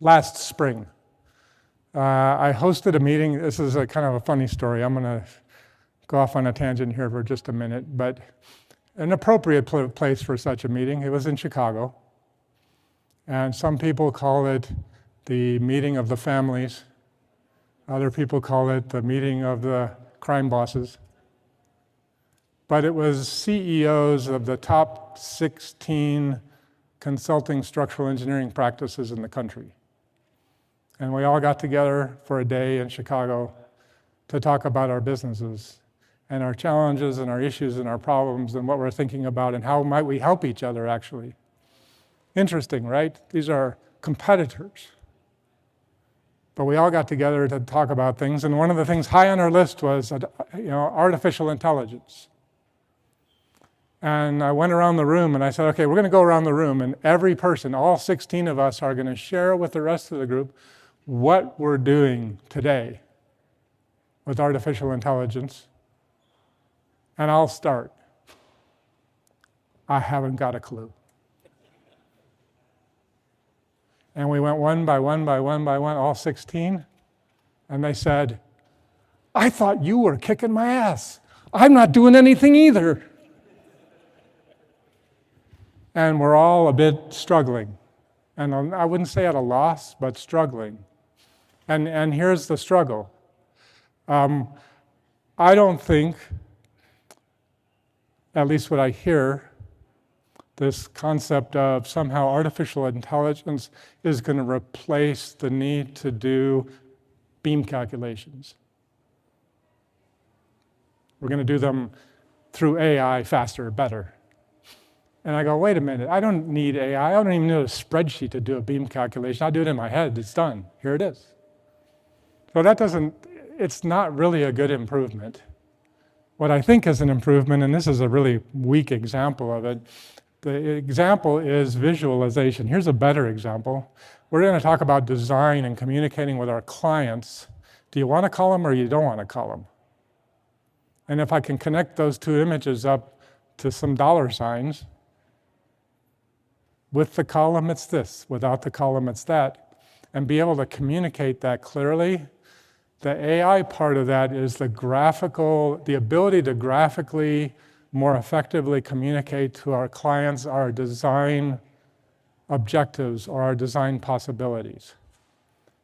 last spring. I hosted a meeting. This is a kind of a funny story. I'm going to go off on a tangent here for just a minute, but an appropriate place for such a meeting. It was in Chicago. And some people call it the meeting of the families. Other people call it the meeting of the crime bosses. But it was CEOs of the top 16 consulting structural engineering practices in the country. And we all got together for a day in Chicago to talk about our businesses and our challenges and our issues and our problems and what we're thinking about and how might we help each other, actually. Interesting, right? These are competitors. But we all got together to talk about things, and one of the things high on our list was artificial intelligence. And I went around the room and I said, okay, we're going to go around the room, and every person, all 16 of us, are going to share with the rest of the group what we're doing today with artificial intelligence. And I'll start. I haven't got a clue. And we went one by one, all 16, and they said, I thought you were kicking my ass. I'm not doing anything either. And we're all a bit struggling. And I wouldn't say at a loss, but struggling. And here's the struggle. I don't think, at least what I hear, this concept of somehow artificial intelligence is going to replace the need to do beam calculations. We're going to do them through AI faster, better. And I go, wait a minute, I don't need AI. I don't even need a spreadsheet to do a beam calculation. I'll do it in my head. It's done. Here it is. So it's not really a good improvement. What I think is an improvement, and this is a really weak example of it, the example is visualization. Here's a better example. We're going to talk about design and communicating with our clients. Do you want to call them or you don't want to call them? And if I can connect those two images up to some dollar signs, with the column it's this, without the column it's that, and be able to communicate that clearly, the AI part of that is the ability to graphically more effectively communicate to our clients our design objectives or our design possibilities.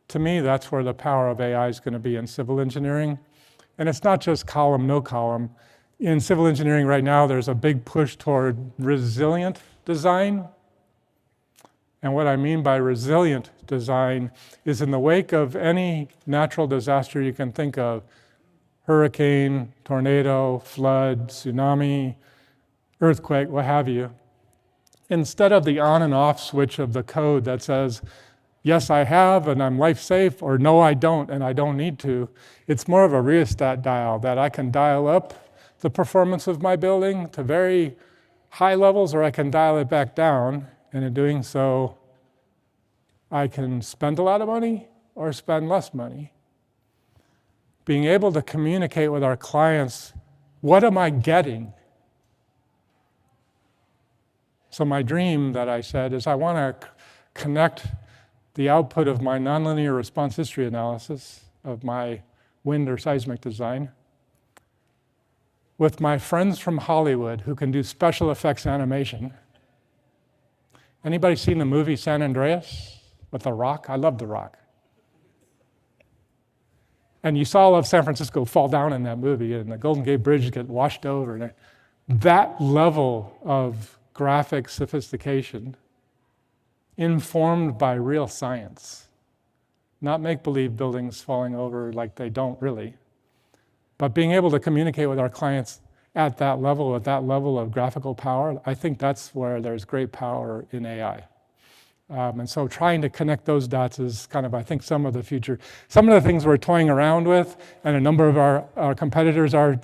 To me, that's where the power of AI is going to be in civil engineering. And it's not just column, no column. In civil engineering right now, there's a big push toward resilient design. And what I mean by resilient design is in the wake of any natural disaster you can think of, hurricane, tornado, flood, tsunami, earthquake, what have you, instead of the on and off switch of the code that says, yes, I have and I'm life safe, or no, I don't and I don't need to, it's more of a rheostat dial that I can dial up the performance of my building to very high levels, or I can dial it back down, and in doing so, I can spend a lot of money or spend less money. Being able to communicate with our clients, what am I getting? So my dream that I said is I want to connect the output of my nonlinear response history analysis of my wind or seismic design with my friends from Hollywood who can do special effects animation. Anybody seen the movie San Andreas with The Rock? I love The Rock. And you saw all of San Francisco fall down in that movie, and the Golden Gate Bridge get washed over. And that level of graphic sophistication informed by real science, not make-believe buildings falling over like they don't really, but being able to communicate with our clients at that level, of graphical power, I think that's where there's great power in AI. And so trying to connect those dots is kind of, I think, some of the future. Some of the things we're toying around with, and a number of our competitors are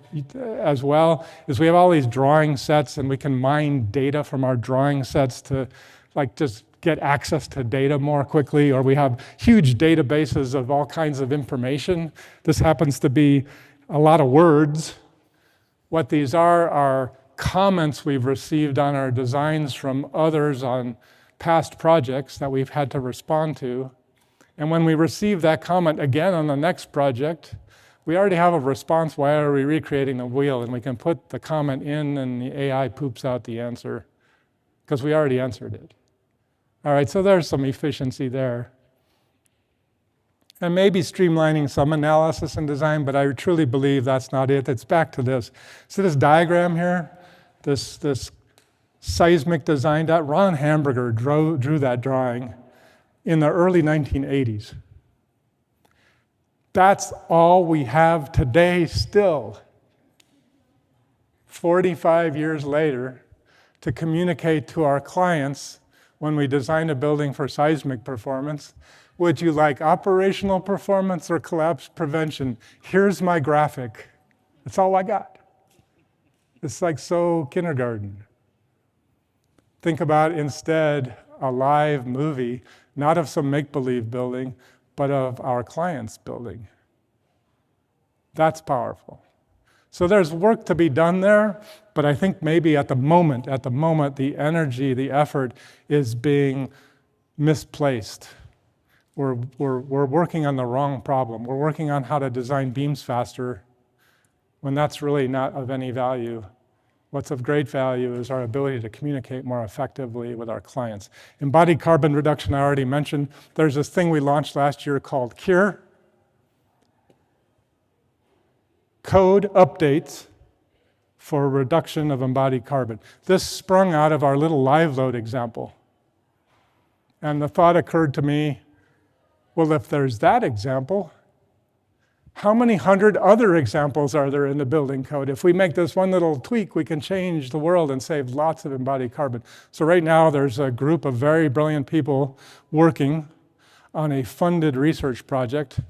as well, is we have all these drawing sets, and we can mine data from our drawing sets to like just get access to data more quickly, or we have huge databases of all kinds of information. This happens to be a lot of words. What these are comments we've received on our designs from others on past projects that we've had to respond to. And when we receive that comment again on the next project, we already have a response. Why are we recreating the wheel? And we can put the comment in, and the AI poops out the answer because we already answered it. All right, so there's some efficiency there. And maybe streamlining some analysis and design, but I truly believe that's not it. It's back to this. So this diagram here, this seismic design, that Ron Hamburger drew that drawing in the early 1980s. That's all we have today still, 45 years later, to communicate to our clients when we design a building for seismic performance. Would you like operational performance or collapse prevention? Here's my graphic. That's all I got. It's like so kindergarten. Think about instead a live movie, not of some make-believe building, but of our client's building. That's powerful. So there's work to be done there, but I think maybe at the moment, the energy, the effort is being misplaced. We're working on the wrong problem. We're working on how to design beams faster when that's really not of any value. What's of great value is our ability to communicate more effectively with our clients. Embodied carbon reduction, I already mentioned. There's this thing we launched last year called CURE. Code updates for reduction of embodied carbon. This sprung out of our little live load example. And the thought occurred to me, well, if there's that example, how many hundred other examples are there in the building code? If we make this one little tweak, we can change the world and save lots of embodied carbon. So right now, there's a group of very brilliant people working on a funded research project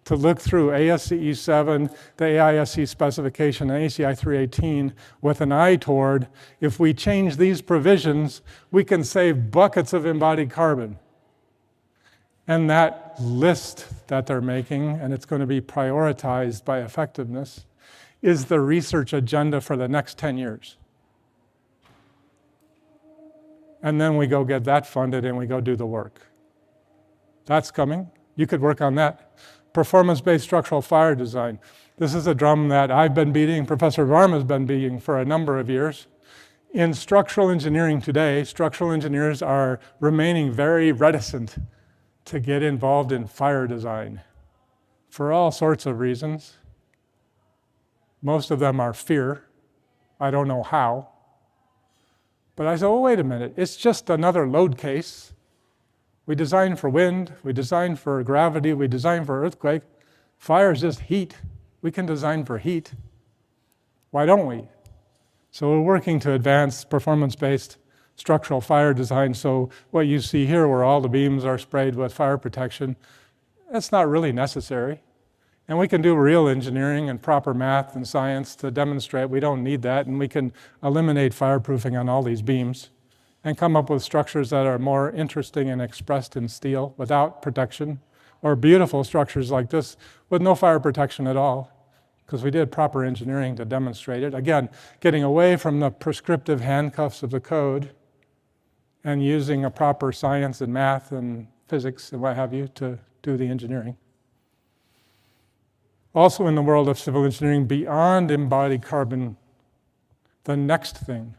to look through ASCE 7, the AISC specification, and ACI 318 with an eye toward, if we change these provisions, we can save buckets of embodied carbon. And that list that they're making, and it's going to be prioritized by effectiveness, is the research agenda for the next 10 years. And then we go get that funded and we go do the work. That's coming. You could work on that. Performance-based structural fire design. This is a drum that I've been beating, Professor Varma's been beating for a number of years. In structural engineering today, structural engineers are remaining very reticent to get involved in fire design for all sorts of reasons. Most of them are fear. I don't know how. But I said, oh, wait a minute, it's just another load case. We design for wind, we design for gravity, we design for earthquake. Fire is just heat. We can design for heat. Why don't we? So we're working to advance performance-based structural fire design. So what you see here, where all the beams are sprayed with fire protection, that's not really necessary. And we can do real engineering and proper math and science to demonstrate we don't need that, and we can eliminate fireproofing on all these beams and come up with structures that are more interesting and expressed in steel without protection, or beautiful structures like this with no fire protection at all, because we did proper engineering to demonstrate it. Again, getting away from the prescriptive handcuffs of the code and using a proper science and math and physics and what have you to do the engineering. Also in the world of civil engineering, beyond embodied carbon, the next thing,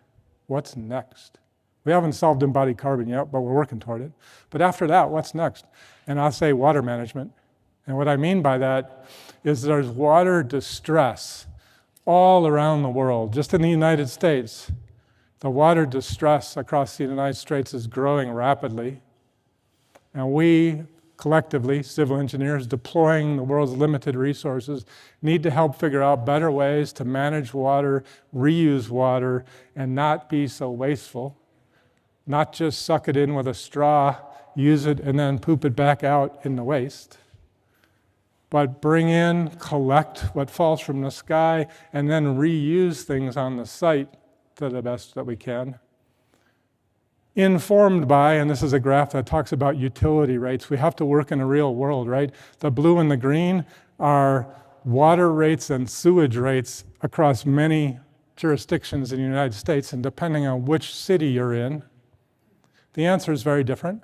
what's next? We haven't solved embodied carbon yet, but we're working toward it. But after that, what's next? And I'll say water management And what I mean by that is there's water distress all around the world. Just in the United States, the water distress across the United States is growing rapidly. And we, collectively, civil engineers deploying the world's limited resources, need to help figure out better ways to manage water, reuse water, and not be so wasteful. Not just suck it in with a straw, use it, and then poop it back out in the waste. But bring in, collect what falls from the sky, and then reuse things on the site to the best that we can. Informed by, and this is a graph that talks about utility rates, we have to work in a real world, right? The blue and the green are water rates and sewage rates across many jurisdictions in the United States, and depending on which city you're in, the answer is very different.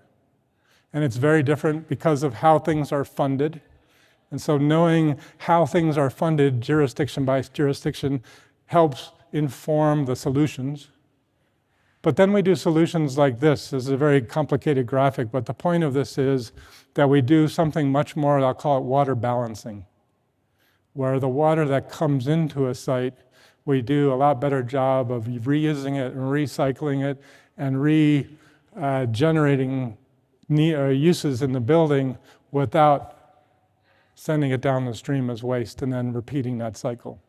And it's very different because of how things are funded. And so knowing how things are funded jurisdiction by jurisdiction helps inform the solutions. But then we do solutions like this. This is a very complicated graphic, but the point of this is that we do something much more, I'll call it water balancing, where the water that comes into a site, we do a lot better job of reusing it and recycling it and generating uses in the building without sending it down the stream as waste and then repeating that cycle.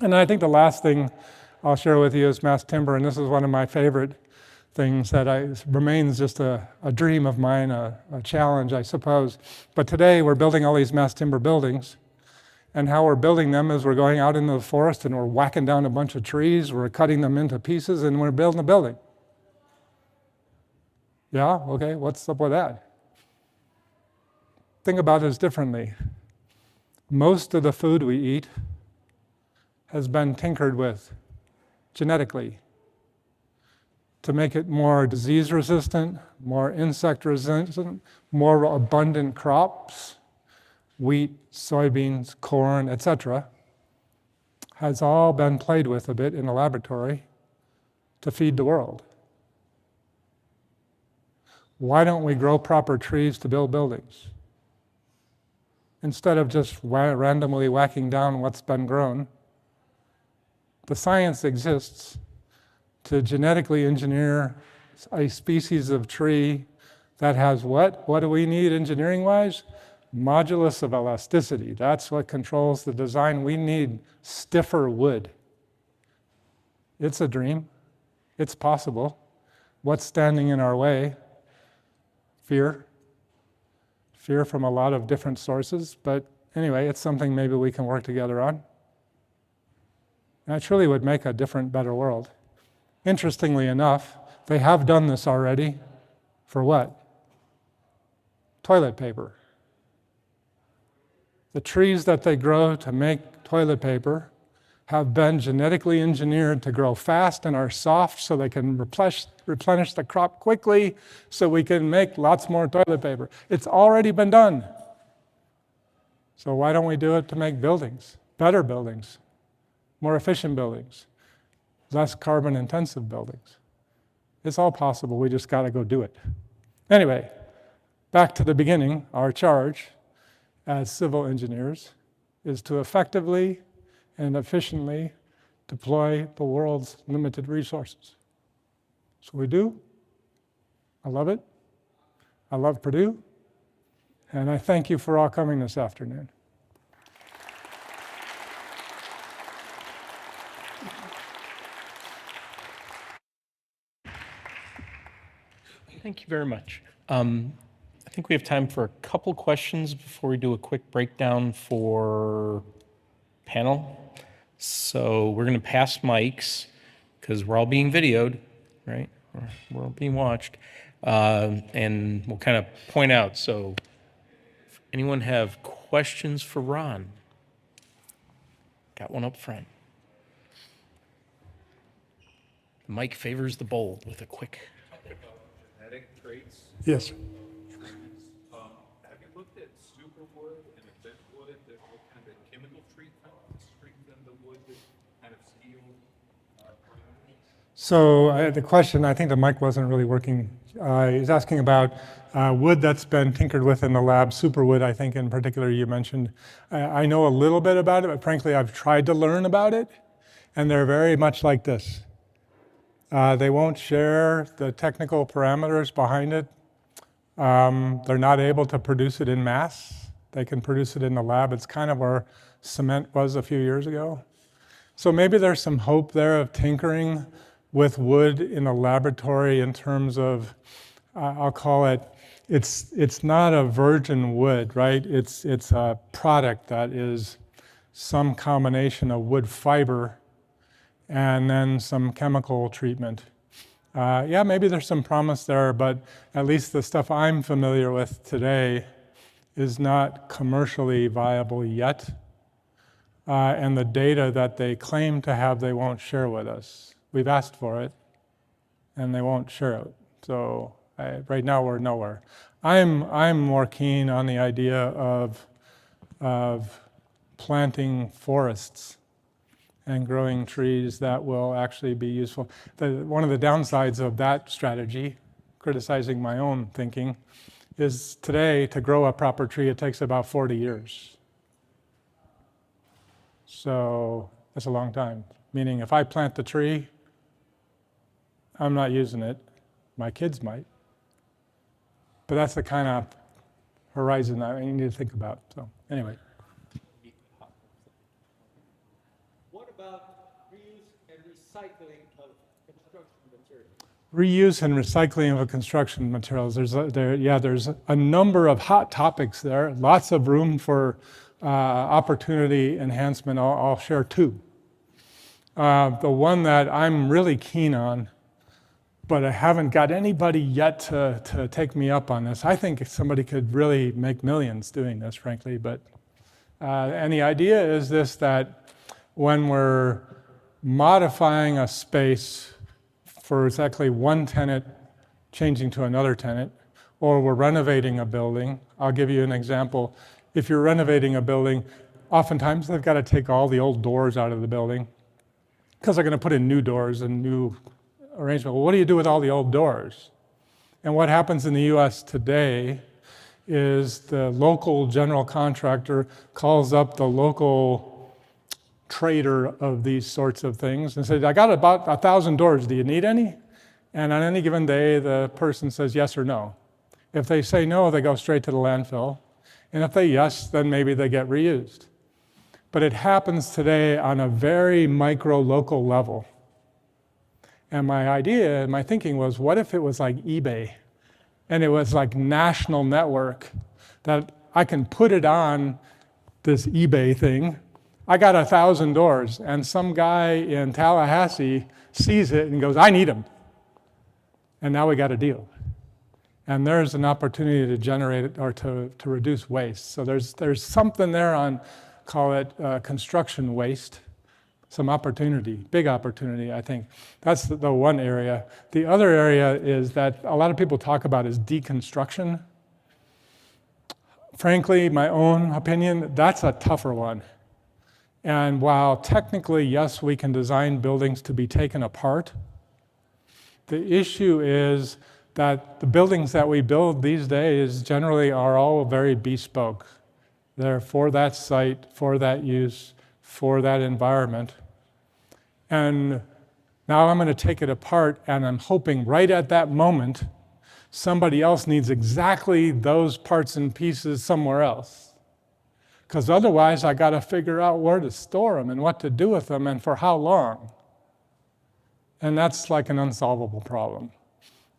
And I think the last thing I'll share with you is mass timber, and this is one of my favorite things that remains just a dream of mine, a challenge, I suppose. But today we're building all these mass timber buildings, and how we're building them is we're going out into the forest and we're whacking down a bunch of trees, we're cutting them into pieces, and we're building a building. Yeah, okay, what's up with that? Think about this differently. Most of the food we eat has been tinkered with genetically to make it more disease resistant, more insect resistant, more abundant crops, wheat, soybeans, corn, etc., has all been played with a bit in a laboratory to feed the world. Why don't we grow proper trees to build buildings? Instead of just randomly whacking down what's been grown, the science exists to genetically engineer a species of tree that has what? What do we need engineering-wise? Modulus of elasticity. That's what controls the design. We need stiffer wood. It's a dream. It's possible. What's standing in our way? Fear. Fear from a lot of different sources, but anyway, it's something maybe we can work together on. And it truly would make a different, better world. Interestingly enough, they have done this already. For what? Toilet paper. The trees that they grow to make toilet paper have been genetically engineered to grow fast and are soft so they can replenish the crop quickly so we can make lots more toilet paper. It's already been done. So why don't we do it to make buildings, better buildings, more efficient buildings, less carbon intensive buildings? It's all possible, we just gotta go do it. Anyway, back to the beginning, our charge as civil engineers is to effectively and efficiently deploy the world's limited resources. So we do. I love it. I love Purdue. And I thank you for all coming this afternoon. Thank you very much. I think we have time for a couple questions before we do a quick breakdown for panel. So we're going to pass mics because we're all being videoed, right? We're all being watched. And we'll kind of point out. So if anyone have questions for Ron? Got one up front. The mic favors the bold with a quick. Genetic traits, Yes. trees. Have you looked at superwood and bentwood? What kind of chemical treatment to strengthen the wood that kind of steel? So the question, I think the mic wasn't really working, is asking about wood that's been tinkered with in the lab, superwood, I think in particular you mentioned. I know a little bit about it, but frankly I've tried to learn about it, and they're very much like this. They won't share the technical parameters behind it. They're not able to produce it in mass. They can produce it in the lab. It's kind of where cement was a few years ago. So maybe there's some hope there of tinkering with wood in a laboratory in terms of, I'll call it, it's not a virgin wood, right? It's a product that is some combination of wood fiber and then some chemical treatment. Yeah, maybe there's some promise there, but at least the stuff I'm familiar with today is not commercially viable yet. And the data that they claim to have, they won't share with us. We've asked for it, and they won't share it. So right now we're nowhere. I'm more keen on the idea of planting forests and growing trees that will actually be useful. One of the downsides of that strategy, criticizing my own thinking, is today to grow a proper tree, it takes about 40 years. So that's a long time. Meaning if I plant the tree, I'm not using it. My kids might. But that's the kind of horizon that you need to think about. So anyway. What about reuse and recycling of construction materials? Reuse and recycling of construction materials. There's a number of hot topics there. Lots of room for opportunity enhancement. I'll share two. The one that I'm really keen on, but I haven't got anybody yet to take me up on this. I think somebody could really make millions doing this, frankly. But and the idea is this, that when we're modifying a space for exactly one tenant changing to another tenant, or we're renovating a building. I'll give you an example. If you're renovating a building, oftentimes they've got to take all the old doors out of the building because they're going to put in new doors and new arrangement. Well, what do you do with all the old doors? And what happens in the US today is the local general contractor calls up the local trader of these sorts of things and says, I got about 1,000 doors, do you need any? And on any given day, the person says yes or no. If they say no, they go straight to the landfill. And if they yes, then maybe they get reused. But it happens today on a very micro local level. And my idea, my thinking was, what if it was like eBay? And it was like national network that I can put it on this eBay thing. I got 1,000 doors, and some guy in Tallahassee sees it and goes, I need them. And now we got a deal. And there's an opportunity to generate it or to reduce waste. So there's something there on, call it construction waste, some opportunity, big opportunity, I think. That's the one area. The other area is that a lot of people talk about is deconstruction. Frankly, my own opinion, that's a tougher one. And while technically, yes, we can design buildings to be taken apart, the issue is that the buildings that we build these days generally are all very bespoke. They're for that site, for that use, for that environment. And now I'm going to take it apart, and I'm hoping right at that moment, somebody else needs exactly those parts and pieces somewhere else. Because otherwise, I got to figure out where to store them and what to do with them and for how long. And that's like an unsolvable problem.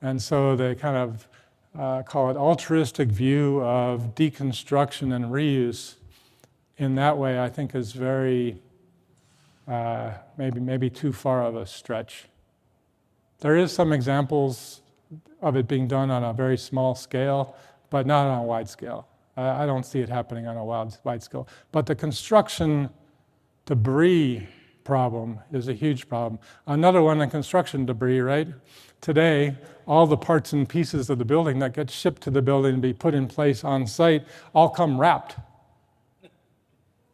And so the kind of call it altruistic view of deconstruction and reuse in that way, I think is very, maybe too far of a stretch. There is some examples of it being done on a very small scale, but not on a wide scale. I don't see it happening on a wide scale. But the construction debris problem is a huge problem. Another one, the construction debris, right? Today, all the parts and pieces of the building that get shipped to the building and be put in place on site all come wrapped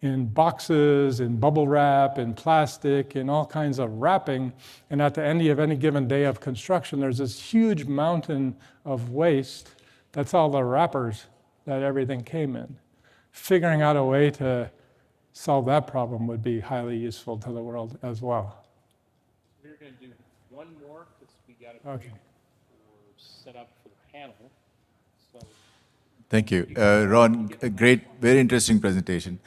in boxes, in bubble wrap, in plastic, in all kinds of wrapping. And at the end of any given day of construction, there's this huge mountain of waste. That's all the wrappers that everything came in. Figuring out a way to solve that problem would be highly useful to the world as well. We're going to do one more because we got to Okay. set up for the panel. So Thank you. Ron, a great, very interesting presentation.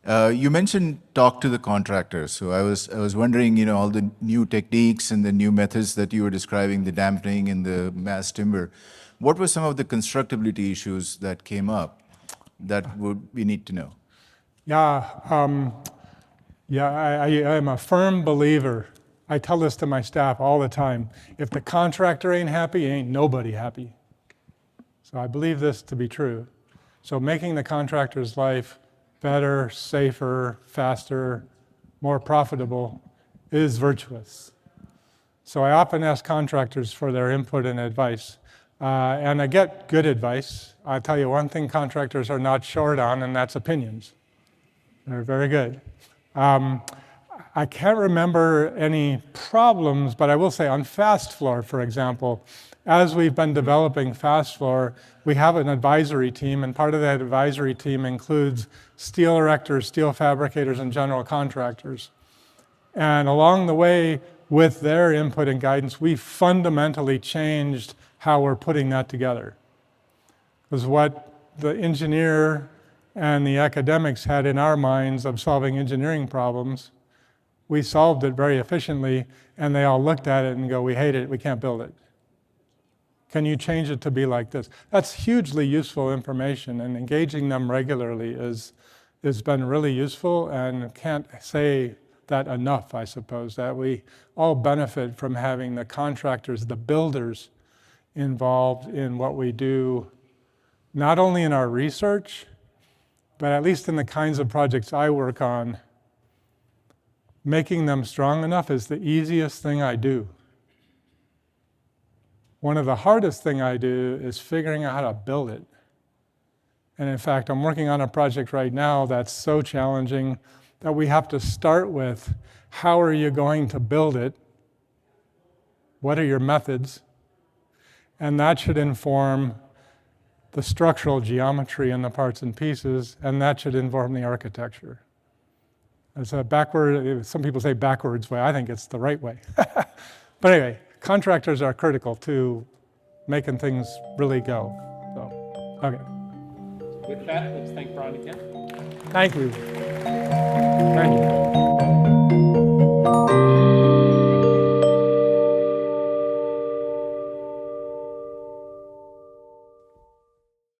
You mentioned talk to the contractors. So I was wondering, all the new techniques and the new methods that you were describing, the dampening and the mass timber. What were some of the constructability issues that came up that we need to know? Yeah, I am a firm believer. I tell this to my staff all the time. If the contractor ain't happy, ain't nobody happy. So I believe this to be true. So making the contractor's life better, safer, faster, more profitable is virtuous. So I often ask contractors for their input and advice. And I get good advice. I'll tell you one thing contractors are not short on, and that's opinions. They're very good. I can't remember any problems, but I will say on fast floor, for example, as we've been developing fast floor, we have an advisory team, and part of that advisory team includes steel erectors, steel fabricators, and general contractors. And along the way, with their input and guidance, we fundamentally changed how we're putting that together. Because what the engineer and the academics had in our minds of solving engineering problems, we solved it very efficiently, and they all looked at it and go, we hate it, we can't build it. Can you change it to be like this? That's hugely useful information, and engaging them regularly has been really useful, and can't say that enough, I suppose, that we all benefit from having the contractors, the builders, involved in what we do, not only in our research, but at least in the kinds of projects I work on. Making them strong enough is the easiest thing I do. One of the hardest thing I do is figuring out how to build it. And in fact, I'm working on a project right now that's so challenging that we have to start with, how are you going to build it? What are your methods? And that should inform the structural geometry and the parts and pieces, and that should inform the architecture. It's a backward, some people say backwards way, I think it's the right way. But anyway, contractors are critical to making things really go. So, okay. with that, let's thank Ron again. Thank you. Thank you.